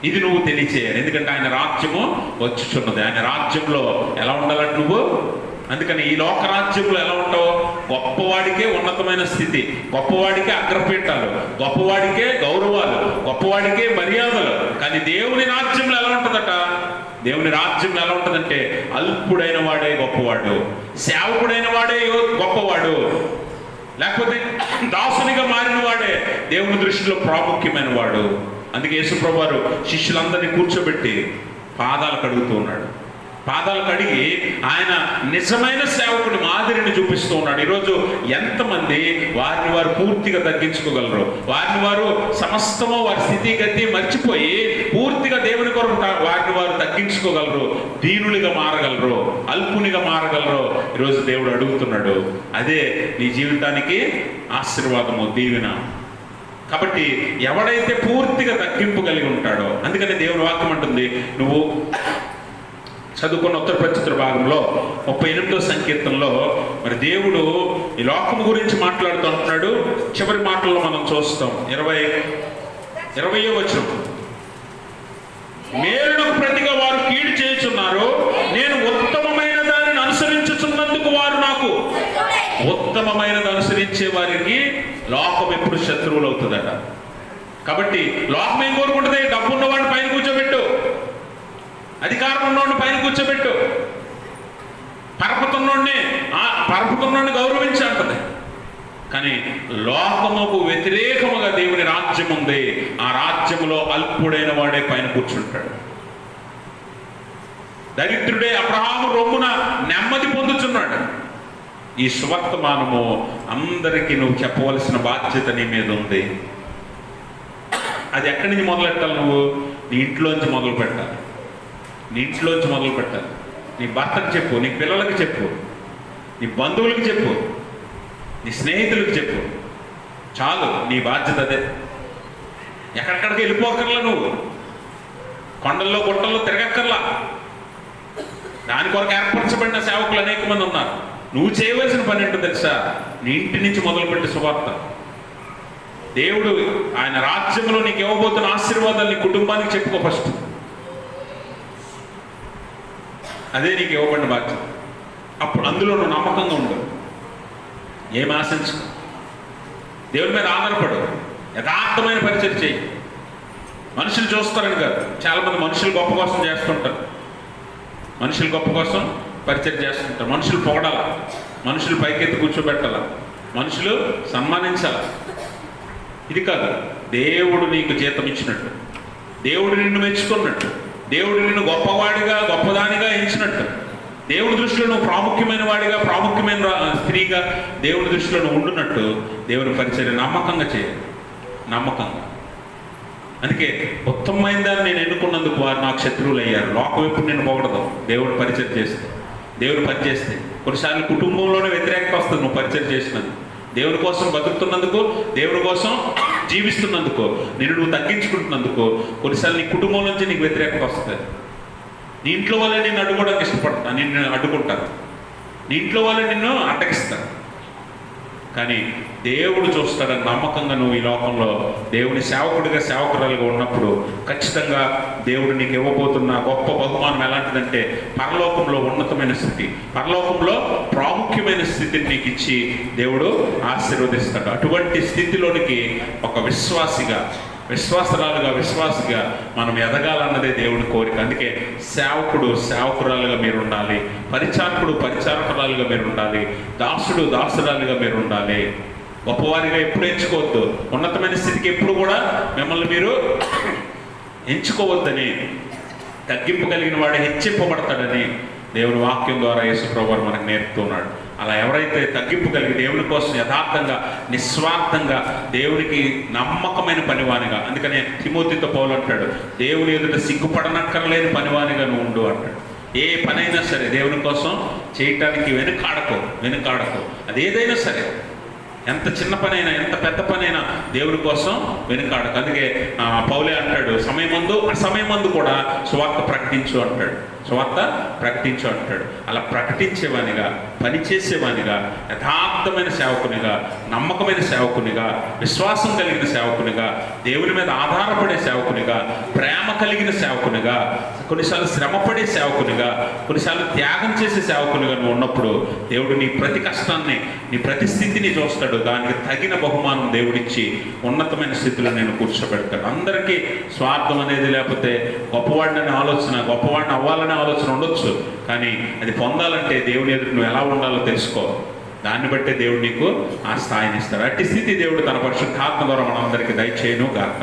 ఇది నువ్వు తెలియచేయాలి. ఎందుకంటే ఆయన రాజ్యము వచ్చుచున్నది. ఆయన రాజ్యంలో ఎలా ఉండాలంటే నువ్వు, అందుకని ఈ లోక రాజ్యంలో ఎలా ఉంటావు? గొప్పవాడికే ఉన్నతమైన స్థితి, గొప్పవాడికే అగ్రపీఠాలు, గొప్పవాడికే గౌరవాలు, గొప్పవాడికే మర్యాదలు. కానీ దేవుని రాజ్యంలో ఎలా ఉంటుందట? దేవుని రాజ్యంలో ఎలా ఉంటుందంటే, అల్పుడైన వాడే గొప్పవాడు, సేవకుడైన వాడే గొప్పవాడు, లేకపోతే దాసునిగా మారిన వాడే దేవుని దృష్టిలో ప్రాముఖ్యమైన వాడు. అందుకే యేసు ప్రభువారు శిష్యులందరినీ కూర్చోబెట్టి పాదాలు కడుగుతూ ఉన్నాడు. పాదాలు కడిగి ఆయన నిజమైన సేవకుడి మాదిరిని చూపిస్తూ ఉన్నాడు. ఈరోజు ఎంతమంది వారిని వారు పూర్తిగా తగ్గించుకోగలరు? వారిని వారు సమస్తము వారి స్థితిగతి మర్చిపోయి పూర్తిగా దేవుని కొరకు వారిని వారు తగ్గించుకోగలరు, దీనులుగా మారగలరు, అల్పునిగా మారగలరు. ఈరోజు దేవుడు అడుగుతున్నాడు. అదే నీ జీవితానికి ఆశీర్వాదము, దీవెన. కాబట్టి ఎవడైతే పూర్తిగా తగ్గింపు కలిగి ఉంటాడో, అందుకని దేవుని వాక్యం అంటుంది, నువ్వు చదువుకున్న ఉత్తర ప్రత్యుత్తర భాగంలో 38వ సంకీర్తనలో మరి దేవుడు ఈ లోకం గురించి మాట్లాడుతూ ఉంటున్నాడు. చివరి మాటల్లో మనం చూస్తాం. 20వ వచనం, మేలునకు ప్రతిగా వారు కీడు చేయుచున్నారు, నేను ఉత్తమమైన దానిని అనుసరించుచున్నందుకు వారు నాకు. ఉత్తమమైనది అనుసరించే వారికి లోకం ఎప్పుడు శత్రువులు అవుతుందట. కాబట్టి లోకం ఏం కోరుకుంటుంది? డబ్బు ఉన్నవాడిని పైన కూర్చోబెట్టు, అధికారం ఉన్నవాడిని పైన కూర్చోబెట్టు, పరపుతున్నోడిని గౌరవించి అంటది. కానీ లోకముకు వ్యతిరేకముగా దేవుని రాజ్యం ఉంది. ఆ రాజ్యములో అల్పుడైన వాడే పైన కూర్చుంటాడు. దరిద్రుడే అబ్రహాము రొమ్మున నెమ్మది పొందుతున్నాడు. ఈ సువర్తమానము అందరికీ నువ్వు చెప్పవలసిన బాధ్యత నీ మీద ఉంది. అది ఎక్కడి నుంచి మొదలెట్టాలి? నువ్వు నీ ఇంట్లోంచి మొదలు పెట్టాలి. నీ ఇంట్లోంచి మొదలు పెట్టాలి. నీ భర్తకు చెప్పు, నీ పిల్లలకి చెప్పు, నీ బంధువులకి చెప్పు, నీ స్నేహితులకు చెప్పు. చాలు, నీ బాధ్యత అదే. ఎక్కడికక్కడికి వెళ్ళిపోకర్లా, నువ్వు కొండల్లో గుట్టల్లో తిరగక్కర్లా. దాని కొరకు ఏర్పరచబడిన సేవకులు అనేక మంది ఉన్నారు. నువ్వు చేయవలసిన పని ఏంటో తెలుసా? నీ ఇంటి నుంచి మొదలుపెట్టి సువార్త. దేవుడు ఆయన రాజ్యంలో నీకు ఇవ్వబోతున్న ఆశీర్వాదాలు నీ కుటుంబానికి చెప్పుకో ఫస్ట్. అదే నీకు ఇవ్వబడిన బాధ్యత. అప్పుడు అందులో నువ్వు నమ్మకంగా ఉండు. ఏం ఆశించు, దేవుని మీద ఆధారపడు, యథార్థమైన పరిచయం చేయి. మనుషులు చూస్తారని కాదు. చాలామంది మనుషులు గొప్ప కోసం చేస్తుంటారు, మనుషులు గొప్ప కోసం పరిచయం చేస్తుంటారు. మనుషులు పొగడాల, మనుషులు పైకెత్తి కూర్చోబెట్టాల, మనుషులు సన్మానించాల. ఇది కాదు. దేవుడు నీకు జీతం ఇచ్చినట్టు, దేవుడు నిన్ను మెచ్చుకున్నట్టు, దేవుడు నిన్ను గొప్పవాడిగా గొప్పదానిగా ఎంచినట్టు, దేవుడి దృష్టిలో నువ్వు ప్రాముఖ్యమైన వాడిగా ప్రాముఖ్యమైన స్త్రీగా దేవుడి దృష్టిలో నువ్వు ఉండున్నట్టు దేవుని పరిచయం నమ్మకంగా చేయాలి. నమ్మకంగా. అందుకే ఉత్తమమైన దాన్ని నేను ఎన్నుకున్నందుకు వారు నాకు శత్రువులు అయ్యారు. లోకం ఎప్పుడు నేను పొగడదు. దేవుడు పరిచయం చేస్తే, దేవుడు పని చేస్తే. కొన్నిసార్లు కుటుంబంలోనే వ్యతిరేకత వస్తుంది నువ్వు పరిచయం చేసినందుకు. దేవుని కోసం బతుకుతున్నందుకు, దేవుని కోసం జీవిస్తున్నందుకు, నువ్వు తగ్గించుకుంటున్నందుకు కొన్నిసార్లు నీ కుటుంబం నుంచి నీకు వ్యతిరేకత వస్తుంది. నీ ఇంట్లో వాళ్ళే నిన్ను అడ్డుకోవడానికి ఇష్టపడతాను, నిన్ను అడ్డుకుంటారు. నీ ఇంట్లో వాళ్ళే నిన్ను అడ్డగిస్తారు. కానీ దేవుడు చూస్తాడని నమ్మకంగా నువ్వు ఈ లోకంలో దేవుని సేవకుడిగా సేవకురాలుగా ఉన్నప్పుడు ఖచ్చితంగా దేవుడు నీకు ఇవ్వబోతున్న గొప్ప బహుమానం ఎలాంటిదంటే పరలోకంలో ఉన్నతమైన స్థితి, పరలోకంలో ప్రాముఖ్యమైన స్థితిని నీకు ఇచ్చి దేవుడు ఆశీర్వదిస్తాడు. అటువంటి స్థితిలోనికి ఒక విశ్వాసిగా మనం ఎదగాలన్నదే దేవుడి కోరిక. అందుకే సేవకురాలుగా మీరు ఉండాలి, పరిచారకురాలుగా మీరు ఉండాలి, దాసురాలుగా మీరు ఉండాలి. గొప్పవారిగా ఎప్పుడు ఎంచుకోవద్దు, ఉన్నతమైన స్థితికి ఎప్పుడు కూడా మిమ్మల్ని మీరు ఎంచుకోవద్దని, తగ్గింపు కలిగిన వాడు హెచ్చింపబడతాడని దేవుని వాక్యం ద్వారా యేసు ప్రభువు మనకు నేర్పుతున్నాడు. అలా ఎవరైతే తగ్గింపు కలిగి దేవుని కోసం యథార్థంగా నిస్వార్థంగా దేవునికి నమ్మకమైన పనివానిగా, అందుకనే తిమోతితో పౌలు అంటాడు, దేవుని ఎదుట సిగ్గుపడనక్కర్లేని పనివానిగా నువ్వు ఉండు అంటాడు. ఏ పనైనా సరే దేవుని కోసం చేయటానికి వెనుకాడకు. అది ఏదైనా సరే, ఎంత చిన్న పనైనా ఎంత పెద్ద పనైనా దేవుని కోసం వెనుకాడకు. అందుకే పౌలే అంటాడు, సమయమందు అసమయమందు కూడా సువార్త ప్రకటించు అంటాడు. అలా ప్రకటించేవానిగా, పనిచేసేవానిగా, యథార్థమైన సేవకునిగా, నమ్మకమైన సేవకునిగా, విశ్వాసం కలిగిన సేవకునిగా, దేవుని మీద ఆధారపడే సేవకునిగా, ప్రేమ కలిగిన సేవకునిగా, కొన్నిసార్లు శ్రమపడే సేవకునిగా, కొన్నిసార్లు త్యాగం చేసే సేవకునిగా నువ్వు ఉన్నప్పుడు దేవుడు నీ ప్రతి కష్టాన్ని, నీ ప్రతి స్థితిని చూస్తాడు. దానికి తగిన బహుమానం దేవుడిచ్చి ఉన్నతమైన స్థితిలో నేను కూర్చోబెడతాడు. అందరికీ స్వార్థం అనేది లేకపోతే గొప్పవాడిని అవ్వాలనే ఆలోచన ఉండొచ్చు. కానీ అది పొందాలంటే దేవుని ఎదురు నువ్వు ఎలా ఉండాలో తెలుసుకో. దాన్ని బట్టే దేవుడు నీకు ఆ స్థాయిని ఇస్తాడు. అట్టి స్థితి దేవుడు తన పరిశుద్ధాత్మ ద్వారా మనందరికీ దయచేయును గాక.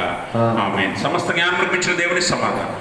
ఆమేన్. సమస్త జ్ఞానం ఇచ్చిన దేవుని సమాధానం.